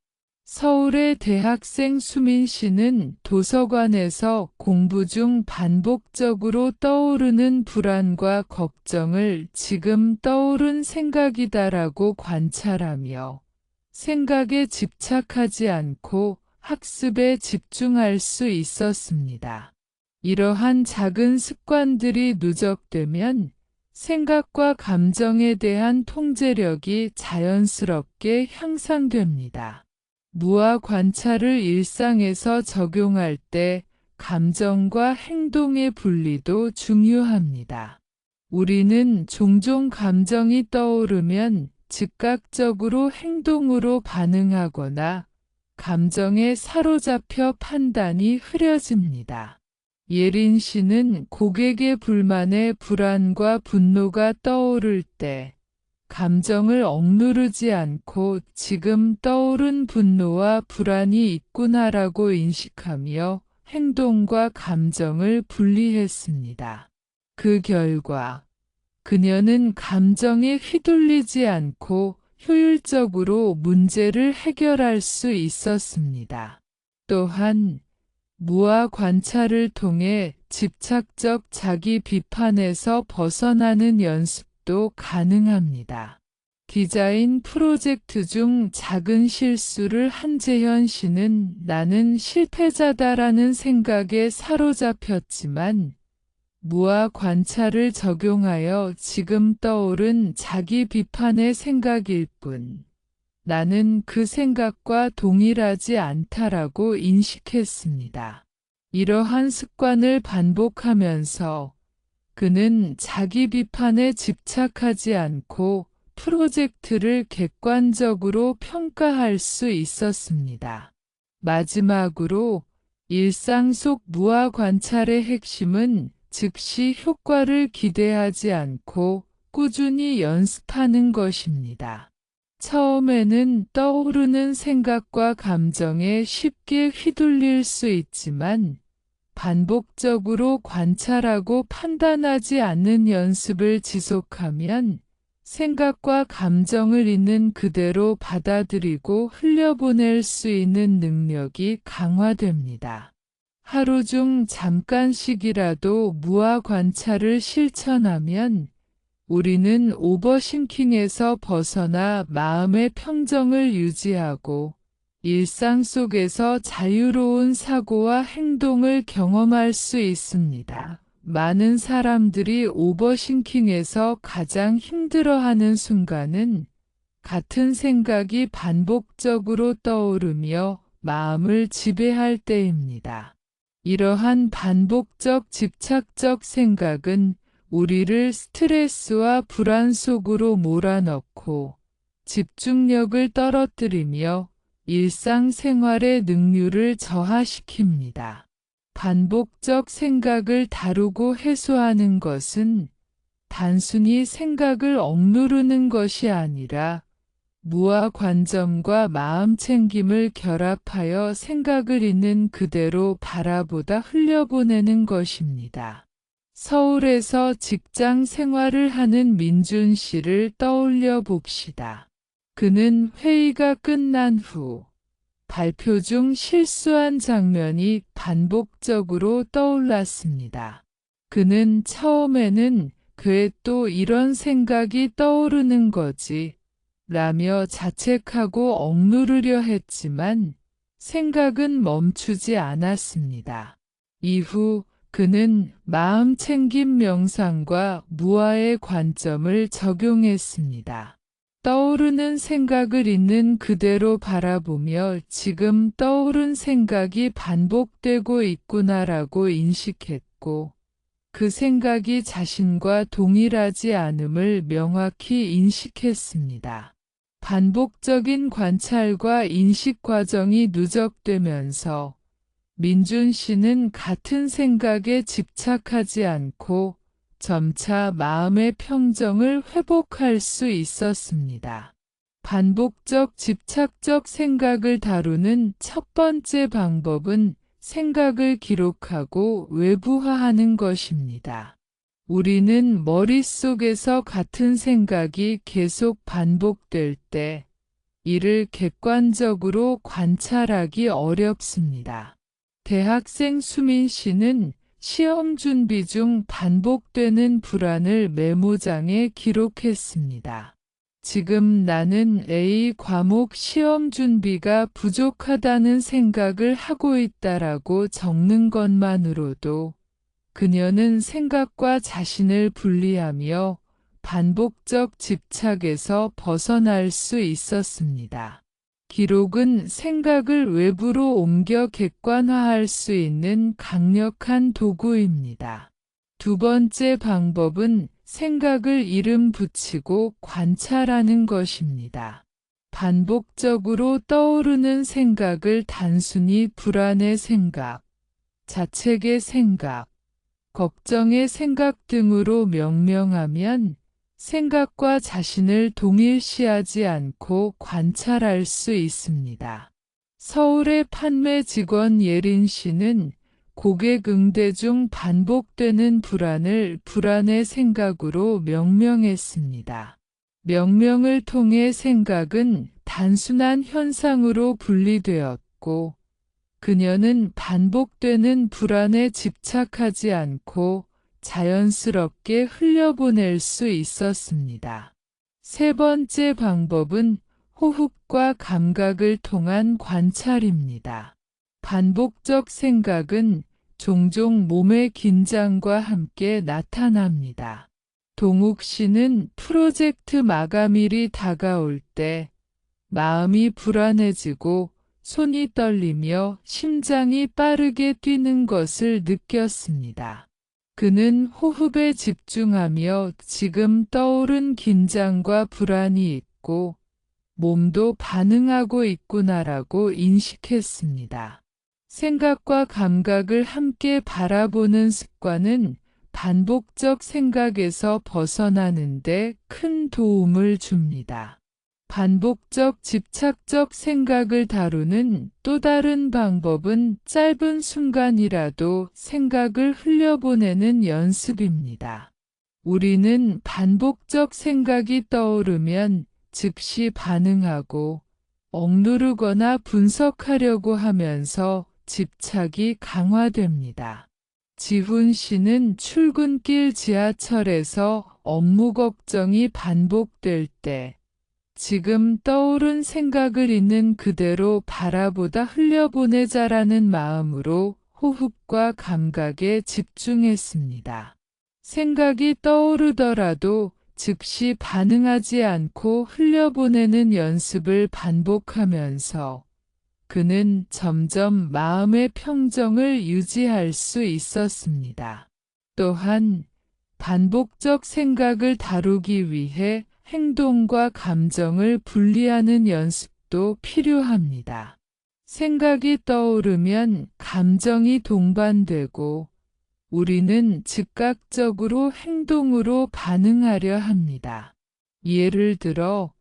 서울의 대학생 수민 씨는 도서관에서 공부 중 반복적으로 떠오르는 불안과 걱정을 지금 떠오른 생각이다라고 관찰하며 생각에 집착하지 않고 학습에 집중할 수 있었습니다. 이러한 작은 습관들이 누적되면 생각과 감정에 대한 통제력이 자연스럽게 향상됩니다. 무아 관찰을 일상에서 적용할 때 감정과 행동의 분리도 중요합니다. 우리는 종종 감정이 떠오르면 즉각적으로 행동으로 반응하거나 감정에 사로잡혀 판단이 흐려집니다. 예린 씨는 고객의 불만에 불안과 분노가 떠오를 때 감정을 억누르지 않고 지금 떠오른 분노와 불안이 있구나라고 인식하며 행동과 감정을 분리했습니다. 그 결과 그녀는 감정에 휘둘리지 않고 효율적으로 문제를 해결할 수 있었습니다. 또한 무아 관찰을 통해 집착적 자기 비판에서 벗어나는 연습도 가능합니다. 디자인 프로젝트 중 작은 실수를 한재현 씨는 나는 실패자다라는 생각에 사로잡혔지만 무아 관찰을 적용하여 지금 떠오른 자기 비판의 생각일 뿐 나는 그 생각과 동일하지 않다라고 인식했습니다. 이러한 습관을 반복하면서 그는 자기 비판에 집착하지 않고 프로젝트를 객관적으로 평가할 수 있었습니다. 마지막으로 일상 속 무아 관찰의 핵심은 즉시 효과를 기대하지 않고 꾸준히 연습하는 것입니다. 처음에는 떠오르는 생각과 감정에 쉽게 휘둘릴 수 있지만 반복적으로 관찰하고 판단하지 않는 연습을 지속하면 생각과 감정을 있는 그대로 받아들이고 흘려보낼 수 있는 능력이 강화됩니다. 하루 중 잠깐씩이라도 무아 관찰을 실천하면 우리는 오버싱킹에서 벗어나 마음의 평정을 유지하고 일상 속에서 자유로운 사고와 행동을 경험할 수 있습니다. 많은 사람들이 오버싱킹에서 가장 힘들어하는 순간은 같은 생각이 반복적으로 떠오르며 마음을 지배할 때입니다. 이러한 반복적 집착적 생각은 우리를 스트레스와 불안 속으로 몰아넣고 집중력을 떨어뜨리며 일상생활의 능률을 저하시킵니다. 반복적 생각을 다루고 해소하는 것은 단순히 생각을 억누르는 것이 아니라 무아 관점과 마음 챙김을 결합하여 생각을 있는 그대로 바라보다 흘려보내는 것입니다. 서울에서 직장 생활을 하는 민준 씨를 떠올려 봅시다. 그는 회의가 끝난 후 발표 중 실수한 장면이 반복적으로 떠올랐습니다. 그는 처음에는 왜 또 이런 생각이 떠오르는 거지? 라며 자책하고 억누르려 했지만 생각은 멈추지 않았습니다. 이후 그는 마음 챙김 명상과 무아의 관점을 적용했습니다. 떠오르는 생각을 있는 그대로 바라보며 지금 떠오른 생각이 반복되고 있구나라고 인식했고, 그 생각이 자신과 동일하지 않음을 명확히 인식했습니다. 반복적인 관찰과 인식 과정이 누적되면서 민준 씨는 같은 생각에 집착하지 않고 점차 마음의 평정을 회복할 수 있었습니다. 반복적 집착적 생각을 다루는 첫 번째 방법은 생각을 기록하고 외부화하는 것입니다. 우리는 머릿속에서 같은 생각이 계속 반복될 때 이를 객관적으로 관찰하기 어렵습니다. 대학생 수민 씨는 시험 준비 중 반복되는 불안을 메모장에 기록했습니다. 지금 나는 A 과목 시험 준비가 부족하다는 생각을 하고 있다라고 적는 것만으로도 그녀는 생각과 자신을 분리하며 반복적 집착에서 벗어날 수 있었습니다. 기록은 생각을 외부로 옮겨 객관화할 수 있는 강력한 도구입니다. 두 번째 방법은 생각을 이름 붙이고 관찰하는 것입니다. 반복적으로 떠오르는 생각을 단순히 불안의 생각, 자책의 생각, 걱정의 생각 등으로 명명하면 생각과 자신을 동일시하지 않고 관찰할 수 있습니다. 서울의 판매 직원 예린 씨는 고객 응대 중 반복되는 불안을 불안의 생각으로 명명했습니다. 명명을 통해 생각은 단순한 현상으로 분리되었고, 그녀는 반복되는 불안에 집착하지 않고 자연스럽게 흘려보낼 수 있었습니다. 세 번째 방법은 호흡과 감각을 통한 관찰입니다. 반복적 생각은 종종 몸의 긴장과 함께 나타납니다. 동욱 씨는 프로젝트 마감일이 다가올 때 마음이 불안해지고 손이 떨리며 심장이 빠르게 뛰는 것을 느꼈습니다. 그는 호흡에 집중하며 지금 떠오른 긴장과 불안이 있고 몸도 반응하고 있구나라고 인식했습니다. 생각과 감각을 함께 바라보는 습관은 반복적 생각에서 벗어나는데 큰 도움을 줍니다. 반복적 집착적 생각을 다루는 또 다른 방법은 짧은 순간이라도 생각을 흘려보내는 연습입니다. 우리는 반복적 생각이 떠오르면 즉시 반응하고 억누르거나 분석하려고 하면서 집착이 강화됩니다. 지훈 씨는 출근길 지하철에서 업무 걱정이 반복될 때 지금 떠오른 생각을 있는 그대로 바라보다 흘려보내자라는 마음으로 호흡과 감각에 집중했습니다. 생각이 떠오르더라도 즉시 반응하지 않고 흘려보내는 연습을 반복하면서 그는 점점 마음의 평정을 유지할 수 있었습니다. 또한 반복적 생각을 다루기 위해 행동과 감정을 분리하는 연습도 필요합니다. 생각이 떠오르면 감정이 동반되고 우리는 즉각적으로 행동으로 반응하려 합니다. 예를 들어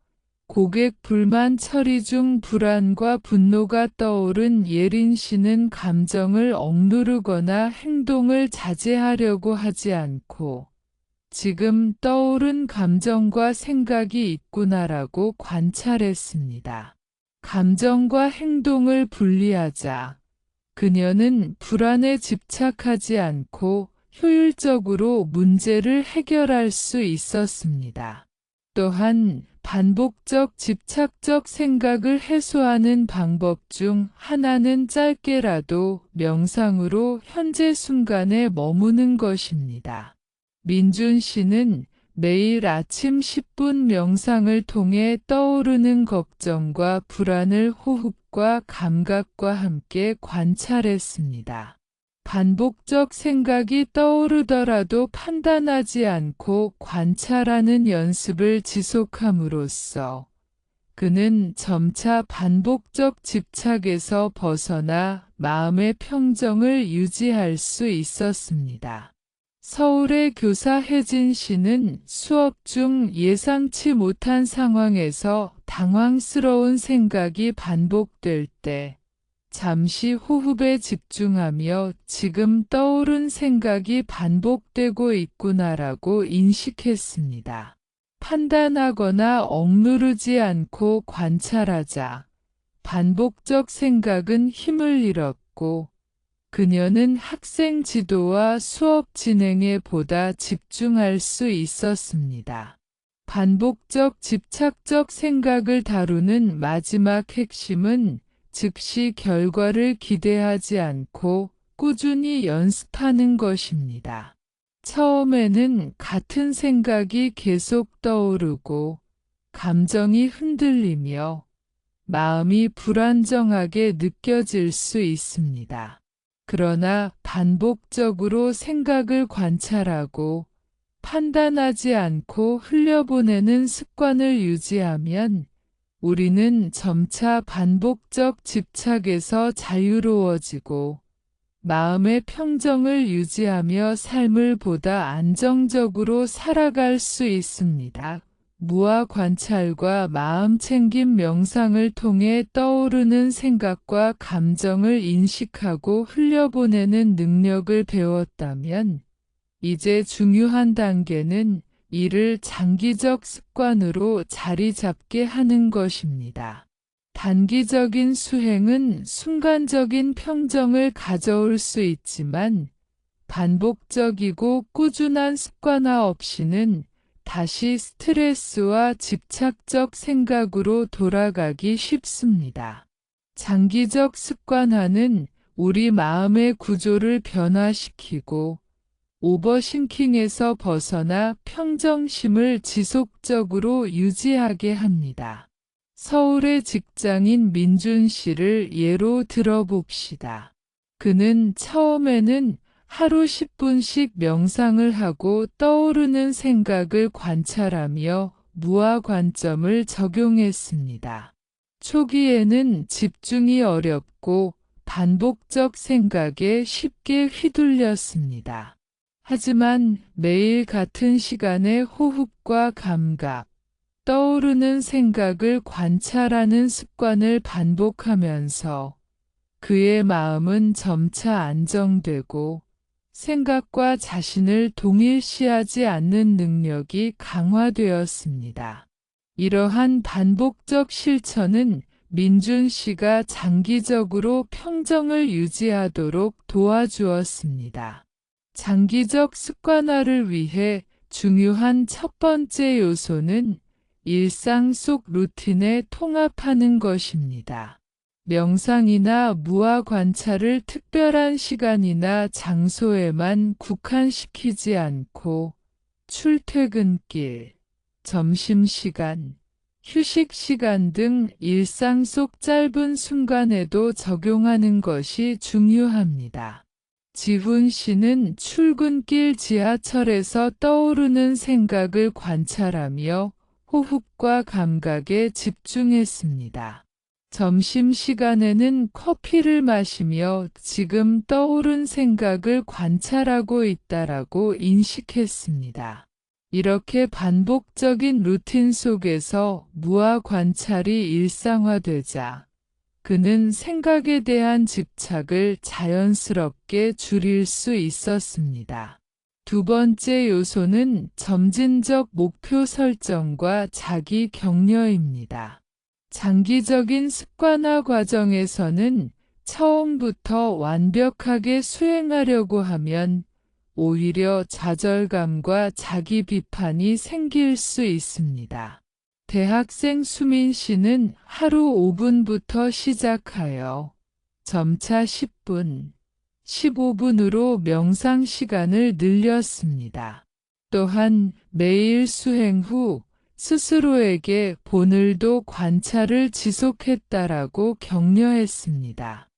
고객 불만 처리 중 불안과 분노가 떠오른 예린 씨는 감정을 억누르거나 행동을 자제하려고 하지 않고 지금 떠오른 감정과 생각이 있구나라고 관찰했습니다. 감정과 행동을 분리하자 그녀는 불안에 집착하지 않고 효율적으로 문제를 해결할 수 있었습니다. 또한 반복적 집착적 생각을 해소하는 방법 중 하나는 짧게라도 명상으로 현재 순간에 머무는 것입니다. 민준 씨는 매일 아침 10분 명상을 통해 떠오르는 걱정과 불안을 호흡과 감각과 함께 관찰했습니다. 반복적 생각이 떠오르더라도 판단하지 않고 관찰하는 연습을 지속함으로써 그는 점차 반복적 집착에서 벗어나 마음의 평정을 유지할 수 있었습니다. 서울의 교사 혜진 씨는 수업 중 예상치 못한 상황에서 당황스러운 생각이 반복될 때 잠시 호흡에 집중하며 지금 떠오른 생각이 반복되고 있구나라고 인식했습니다. 판단하거나 억누르지 않고 관찰하자 반복적 생각은 힘을 잃었고 그녀는 학생 지도와 수업 진행에 보다 집중할 수 있었습니다. 반복적 집착적 생각을 다루는 마지막 핵심은 즉시 결과를 기대하지 않고 꾸준히 연습하는 것입니다. 처음에는 같은 생각이 계속 떠오르고 감정이 흔들리며 마음이 불안정하게 느껴질 수 있습니다. 그러나 반복적으로 생각을 관찰하고 판단하지 않고 흘려보내는 습관을 유지하면 우리는 점차 반복적 집착에서 자유로워지고 마음의 평정을 유지하며 삶을 보다 안정적으로 살아갈 수 있습니다. 무아 관찰과 마음챙김 명상을 통해 떠오르는 생각과 감정을 인식하고 흘려보내는 능력을 배웠다면 이제 중요한 단계는 이를 장기적 습관으로 자리 잡게 하는 것입니다. 단기적인 수행은 순간적인 평정을 가져올 수 있지만 반복적이고 꾸준한 습관화 없이는 다시 스트레스와 집착적 생각으로 돌아가기 쉽습니다. 장기적 습관화는 우리 마음의 구조를 변화시키고 오버싱킹에서 벗어나 평정심을 지속적으로 유지하게 합니다. 서울의 직장인 민준 씨를 예로 들어봅시다. 그는 처음에는 하루 10분씩 명상을 하고 떠오르는 생각을 관찰하며 무아 관점을 적용했습니다. 초기에는 집중이 어렵고 반복적 생각에 쉽게 휘둘렸습니다. 하지만 매일 같은 시간에 호흡과 감각, 떠오르는 생각을 관찰하는 습관을 반복하면서 그의 마음은 점차 안정되고 생각과 자신을 동일시하지 않는 능력이 강화되었습니다. 이러한 반복적 실천은 민준 씨가 장기적으로 평정을 유지하도록 도와주었습니다. 장기적 습관화를 위해 중요한 첫 번째 요소는 일상 속 루틴에 통합하는 것입니다. 명상이나 무아 관찰을 특별한 시간이나 장소에만 국한시키지 않고 출퇴근길, 점심시간, 휴식시간 등 일상 속 짧은 순간에도 적용하는 것이 중요합니다. 지훈 씨는 출근길 지하철에서 떠오르는 생각을 관찰하며 호흡과 감각에 집중했습니다. 점심시간에는 커피를 마시며 지금 떠오른 생각을 관찰하고 있다라고 인식했습니다. 이렇게 반복적인 루틴 속에서 무아 관찰이 일상화되자 그는 생각에 대한 집착을 자연스럽게 줄일 수 있었습니다. 두 번째 요소는 점진적 목표 설정과 자기 격려입니다. 장기적인 습관화 과정에서는 처음부터 완벽하게 수행하려고 하면 오히려 좌절감과 자기 비판이 생길 수 있습니다. 대학생 수민 씨는 하루 5분부터 시작하여 점차 10분, 15분으로 명상 시간을 늘렸습니다. 또한 매일 수행 후 스스로에게 오늘도 관찰을 지속했다라고 격려했습니다.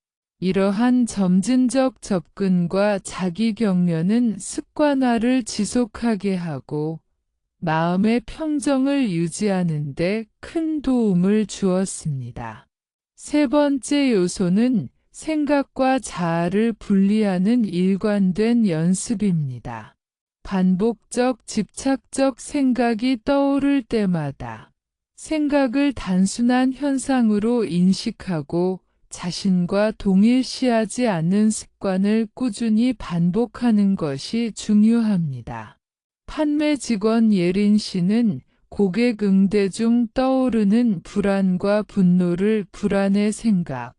이러한 점진적 접근과 자기 격려는 습관화를 지속하게 하고 마음의 평정을 유지하는 데 큰 도움을 주었습니다. 세 번째 요소는 생각과 자아를 분리하는 일관된 연습입니다. 반복적 집착적 생각이 떠오를 때마다 생각을 단순한 현상으로 인식하고 자신과 동일시하지 않는 습관을 꾸준히 반복하는 것이 중요합니다. 판매 직원 예린 씨는 고객 응대 중 떠오르는 불안과 분노를 불안의 생각,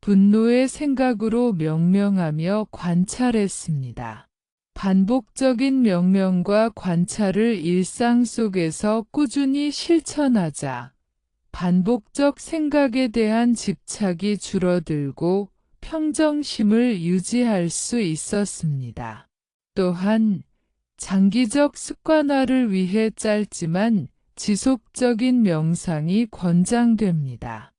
분노의 생각으로 명명하며 관찰했습니다. 반복적인 명명과 관찰을 일상 속에서 꾸준히 실천하자 반복적 생각에 대한 집착이 줄어들고 평정심을 유지할 수 있었습니다. 또한 장기적 습관화를 위해 짧지만 지속적인 명상이 권장됩니다.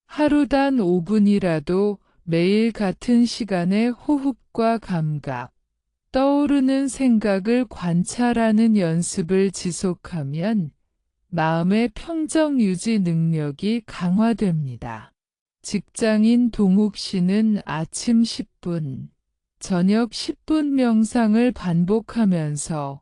하루 단 5분이라도 매일 같은 시간에 호흡과 감각, 떠오르는 생각을 관찰하는 연습을 지속하면 마음의 평정 유지 능력이 강화됩니다. 직장인 동욱 씨는 아침 10분, 저녁 10분 명상을 반복하면서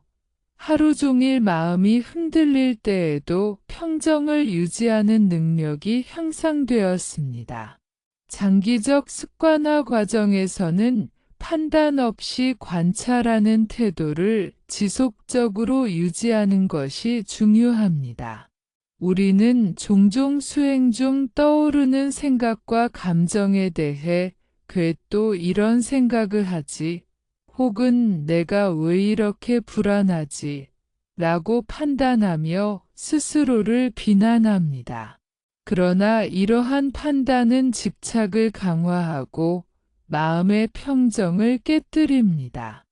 하루 종일 마음이 흔들릴 때에도 평정을 유지하는 능력이 향상되었습니다. 장기적 습관화 과정에서는 판단 없이 관찰하는 태도를 지속적으로 유지하는 것이 중요합니다. 우리는 종종 수행 중 떠오르는 생각과 감정에 대해 또 이런 생각을 하지, 혹은 내가 왜 이렇게 불안하지, 라고 판단하며 스스로를 비난합니다. 그러나 이러한 판단은 집착을 강화하고 마음의 평정을 깨뜨립니다.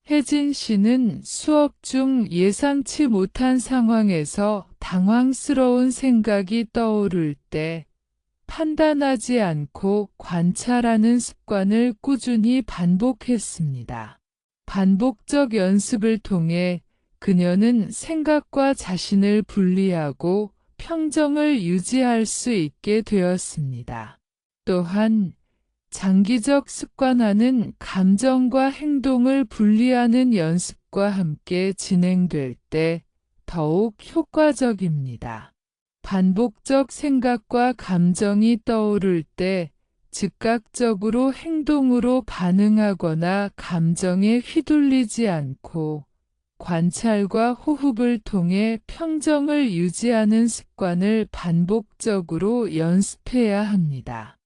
혜진 씨는 수업 중 예상치 못한 상황에서 당황스러운 생각이 떠오를 때 판단하지 않고 관찰하는 습관을 꾸준히 반복했습니다. 반복적 연습을 통해 그녀는 생각과 자신을 분리하고 평정을 유지할 수 있게 되었습니다. 또한 장기적 습관화는 감정과 행동을 분리하는 연습과 함께 진행될 때 더욱 효과적입니다. 반복적 생각과 감정이 떠오를 때 즉각적으로 행동으로 반응하거나 감정에 휘둘리지 않고 관찰과 호흡을 통해 평정을 유지하는 습관을 반복적으로 연습해야 합니다.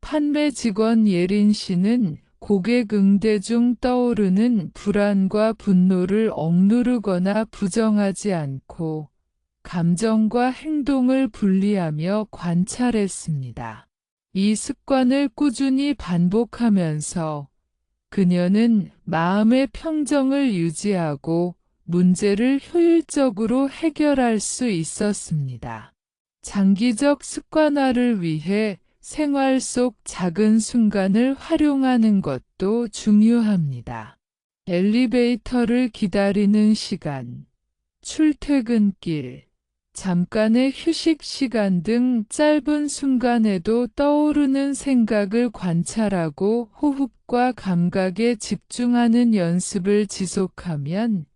판매 직원 예린 씨는 고객 응대 중 떠오르는 불안과 분노를 억누르거나 부정하지 않고 감정과 행동을 분리하며 관찰했습니다. 이 습관을 꾸준히 반복하면서 그녀는 마음의 평정을 유지하고 문제를 효율적으로 해결할 수 있었습니다. 장기적 습관화를 위해 생활 속 작은 순간을 활용하는 것도 중요합니다. 엘리베이터를 기다리는 시간, 출퇴근길, 잠깐의 휴식 시간 등 짧은 순간에도 떠오르는 생각을 관찰하고 호흡과 감각에 집중하는 연습을 지속하면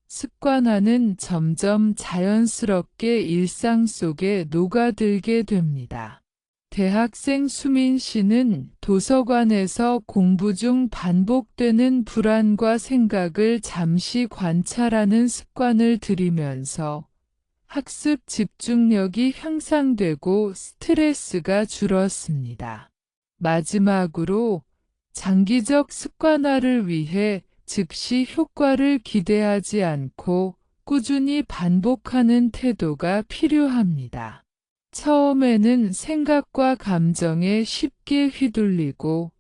습관화는 점점 자연스럽게 일상 속에 녹아들게 됩니다. 대학생 수민 씨는 도서관에서 공부 중 반복되는 불안과 생각을 잠시 관찰하는 습관을 들이면서 학습 집중력이 향상되고 스트레스가 줄었습니다. 마지막으로 장기적 습관화를 위해 즉시 효과를 기대하지 않고 꾸준히 반복하는 태도가 필요합니다. 처음에는 생각과 감정에 쉽게 휘둘리고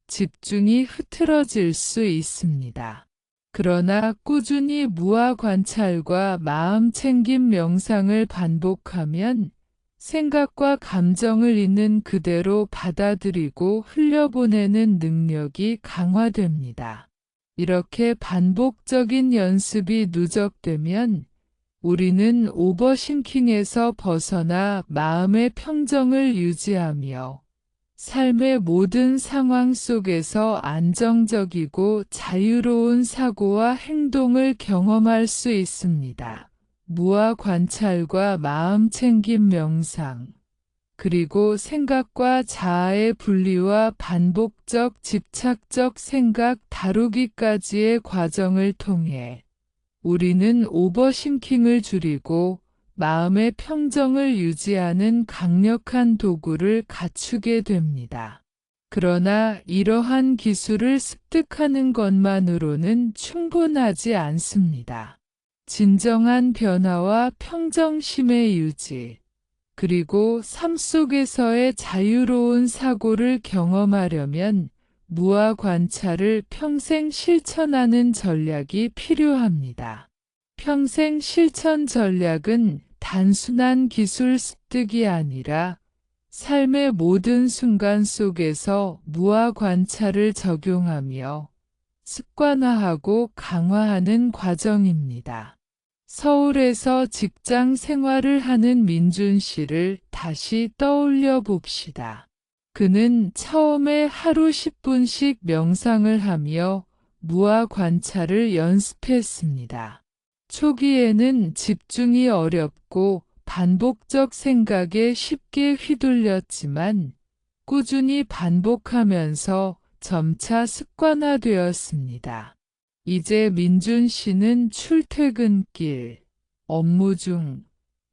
집중이 흐트러질 수 있습니다. 그러나 꾸준히 무아 관찰과 마음 챙김 명상을 반복하면 생각과 감정을 있는 그대로 받아들이고 흘려보내는 능력이 강화됩니다. 이렇게 반복적인 연습이 누적되면 우리는 오버싱킹에서 벗어나 마음의 평정을 유지하며 삶의 모든 상황 속에서 안정적이고 자유로운 사고와 행동을 경험할 수 있습니다. 무아 관찰과 마음 챙김 명상, 그리고 생각과 자아의 분리와 반복적 집착적 생각 다루기까지의 과정을 통해 우리는 오버싱킹을 줄이고 마음의 평정을 유지하는 강력한 도구를 갖추게 됩니다. 그러나 이러한 기술을 습득하는 것만으로는 충분하지 않습니다. 진정한 변화와 평정심의 유지, 그리고 삶 속에서의 자유로운 사고를 경험하려면 무아 관찰을 평생 실천하는 전략이 필요합니다. 평생 실천 전략은 단순한 기술 습득이 아니라 삶의 모든 순간 속에서 무아 관찰을 적용하며 습관화하고 강화하는 과정입니다. 서울에서 직장 생활을 하는 민준 씨를 다시 떠올려 봅시다. 그는 처음에 하루 10분씩 명상을 하며 무아 관찰을 연습했습니다. 초기에는 집중이 어렵고 반복적 생각에 쉽게 휘둘렸지만 꾸준히 반복하면서 점차 습관화되었습니다. 이제 민준 씨는 출퇴근길, 업무 중,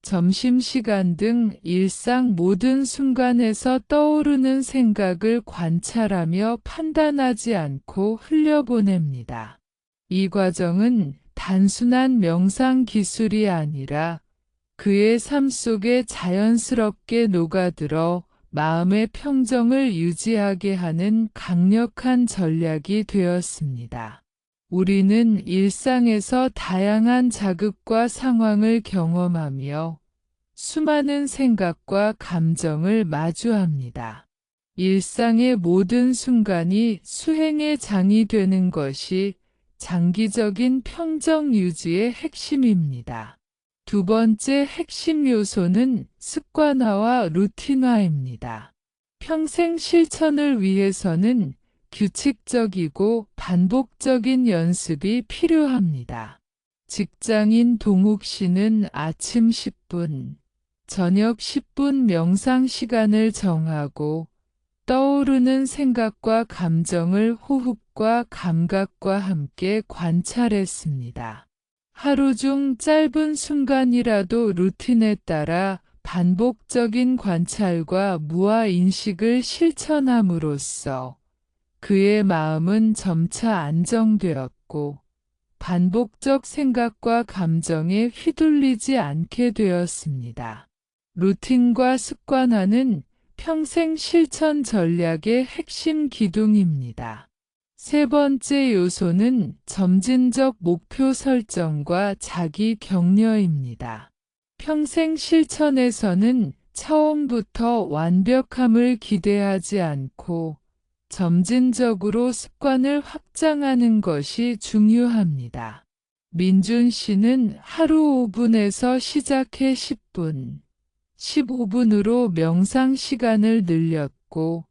점심시간 등 일상 모든 순간에서 떠오르는 생각을 관찰하며 판단하지 않고 흘려보냅니다. 이 과정은 단순한 명상 기술이 아니라 그의 삶 속에 자연스럽게 녹아들어 마음의 평정을 유지하게 하는 강력한 전략이 되었습니다. 우리는 일상에서 다양한 자극과 상황을 경험하며 수많은 생각과 감정을 마주합니다. 일상의 모든 순간이 수행의 장이 되는 것이 장기적인 평정 유지의 핵심입니다. 두 번째 핵심 요소는 습관화와 루틴화입니다. 평생 실천을 위해서는 규칙적이고 반복적인 연습이 필요합니다. 직장인 동욱 씨는 아침 10분, 저녁 10분 명상 시간을 정하고 떠오르는 생각과 감정을 호흡과 감각과 함께 관찰했습니다. 하루 중 짧은 순간이라도 루틴에 따라 반복적인 관찰과 무아 인식을 실천함으로써 그의 마음은 점차 안정되었고 반복적 생각과 감정에 휘둘리지 않게 되었습니다. 루틴과 습관화는 평생 실천 전략의 핵심 기둥입니다. 세 번째 요소는 점진적 목표 설정과 자기 격려입니다. 평생 실천에서는 처음부터 완벽함을 기대하지 않고 점진적으로 습관을 확장하는 것이 중요합니다. 민준 씨는 하루 5분에서 시작해 10분, 15분으로 명상 시간을 늘렸고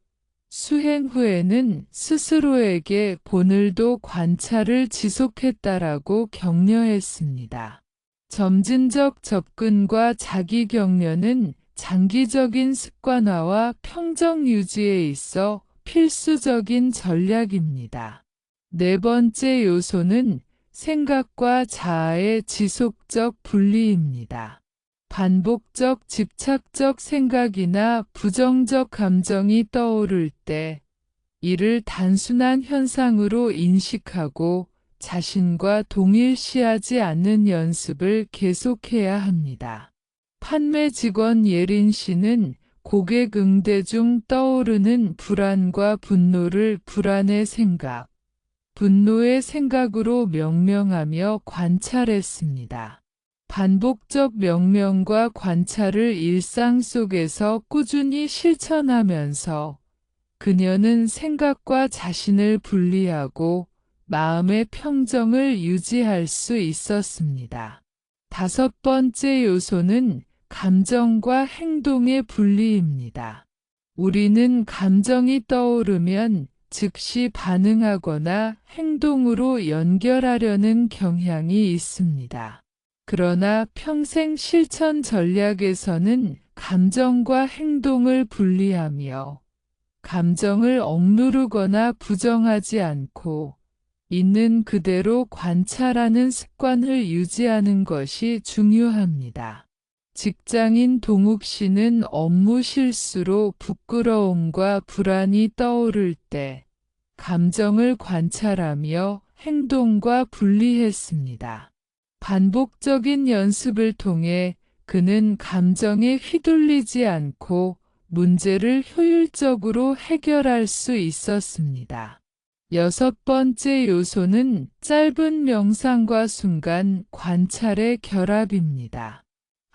수행 후에는 스스로에게 오늘도 관찰을 지속했다라고 격려했습니다. 점진적 접근과 자기 격려는 장기적인 습관화와 평정 유지에 있어 필수적인 전략입니다. 네 번째 요소는 생각과 자아의 지속적 분리입니다. 반복적 집착적 생각이나 부정적 감정이 떠오를 때 이를 단순한 현상으로 인식하고 자신과 동일시하지 않는 연습을 계속해야 합니다. 판매 직원 예린 씨는 고객 응대 중 떠오르는 불안과 분노를 불안의 생각, 분노의 생각으로 명명하며 관찰했습니다. 반복적 명명과 관찰을 일상 속에서 꾸준히 실천하면서 그녀는 생각과 자신을 분리하고 마음의 평정을 유지할 수 있었습니다. 다섯 번째 요소는 감정과 행동의 분리입니다. 우리는 감정이 떠오르면 즉시 반응하거나 행동으로 연결하려는 경향이 있습니다. 그러나 평생 실천 전략에서는 감정과 행동을 분리하며 감정을 억누르거나 부정하지 않고 있는 그대로 관찰하는 습관을 유지하는 것이 중요합니다. 직장인 동욱 씨는 업무 실수로 부끄러움과 불안이 떠오를 때 감정을 관찰하며 행동과 분리했습니다. 반복적인 연습을 통해 그는 감정에 휘둘리지 않고 문제를 효율적으로 해결할 수 있었습니다. 여섯 번째 요소는 짧은 명상과 순간 관찰의 결합입니다.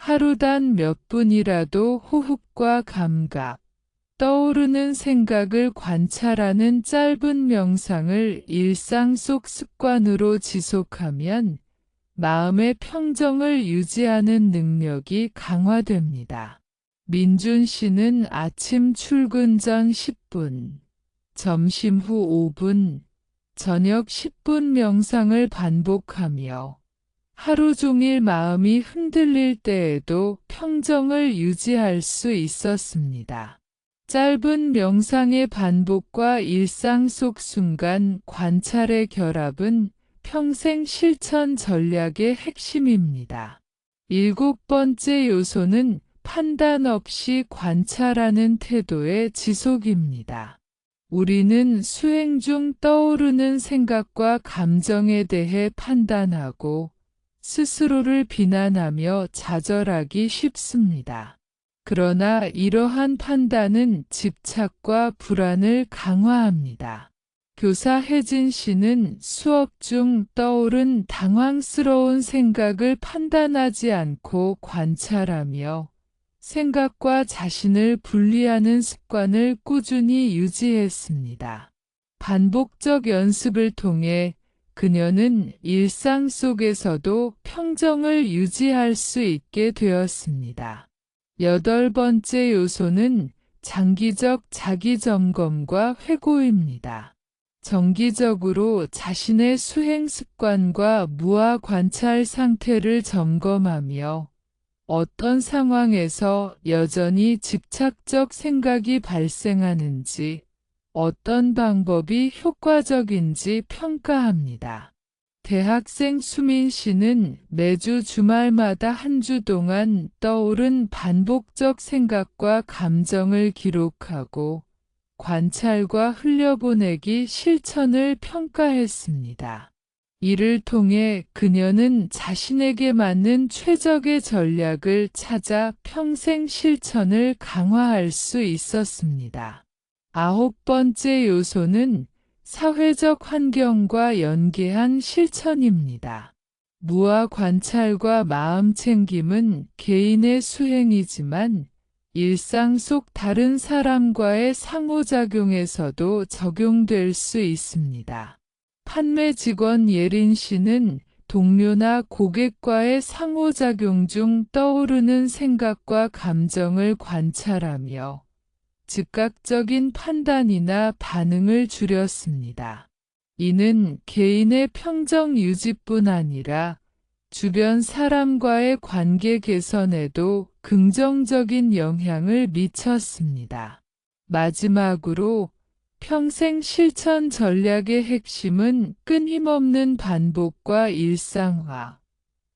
하루 단 몇 분이라도 호흡과 감각, 떠오르는 생각을 관찰하는 짧은 명상을 일상 속 습관으로 지속하면 마음의 평정을 유지하는 능력이 강화됩니다. 민준 씨는 아침 출근 전 10분, 점심 후 5분, 저녁 10분 명상을 반복하며 하루 종일 마음이 흔들릴 때에도 평정을 유지할 수 있었습니다. 짧은 명상의 반복과 일상 속 순간 관찰의 결합은 평생 실천 전략의 핵심입니다. 일곱 번째 요소는 판단 없이 관찰하는 태도의 지속입니다. 우리는 수행 중 떠오르는 생각과 감정에 대해 판단하고 스스로를 비난하며 좌절하기 쉽습니다. 그러나 이러한 판단은 집착과 불안을 강화합니다. 교사 혜진 씨는 수업 중 떠오른 당황스러운 생각을 판단하지 않고 관찰하며 생각과 자신을 분리하는 습관을 꾸준히 유지했습니다. 반복적 연습을 통해 그녀는 일상 속에서도 평정을 유지할 수 있게 되었습니다. 8번째 요소는 장기적 자기 점검과 회고입니다. 정기적으로 자신의 수행 습관과 무아 관찰 상태를 점검하며 어떤 상황에서 여전히 집착적 생각이 발생하는지, 어떤 방법이 효과적인지 평가합니다. 대학생 수민 씨는 매주 주말마다 한 주 동안 떠오른 반복적 생각과 감정을 기록하고 관찰과 흘려보내기 실천을 평가했습니다. 이를 통해 그녀는 자신에게 맞는 최적의 전략을 찾아 평생 실천을 강화할 수 있었습니다. 9번째 요소는 사회적 환경과 연계한 실천입니다. 무아 관찰과 마음 챙김은 개인의 수행이지만 일상 속 다른 사람과의 상호작용에서도 적용될 수 있습니다. 판매 직원 예린 씨는 동료나 고객과의 상호작용 중 떠오르는 생각과 감정을 관찰하며 즉각적인 판단이나 반응을 줄였습니다. 이는 개인의 평정 유지뿐 아니라 주변 사람과의 관계 개선에도 긍정적인 영향을 미쳤습니다. 마지막으로 평생 실천 전략의 핵심은 끊임없는 반복과 일상화,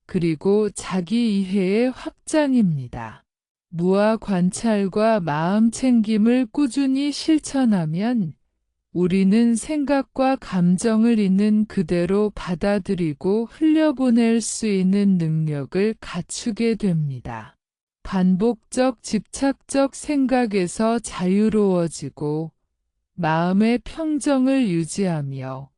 그리고 자기 이해의 확장입니다. 무아 관찰과 마음 챙김을 꾸준히 실천하면 우리는 생각과 감정을 있는 그대로 받아들이고 흘려보낼 수 있는 능력을 갖추게 됩니다. 반복적 집착적 생각에서 자유로워지고 마음의 평정을 유지하며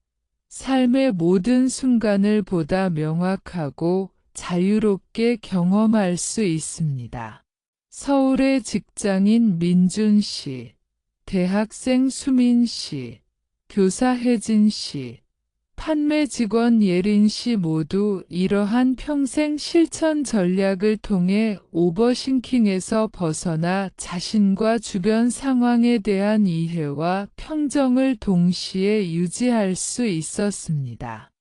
삶의 모든 순간을 보다 명확하고 자유롭게 경험할 수 있습니다. 서울의 직장인 민준 씨, 대학생 수민 씨, 교사 혜진 씨, 판매 직원 예린 씨 모두 이러한 평생 실천 전략을 통해 오버싱킹에서 벗어나 자신과 주변 상황에 대한 이해와 평정을 동시에 유지할 수 있었습니다.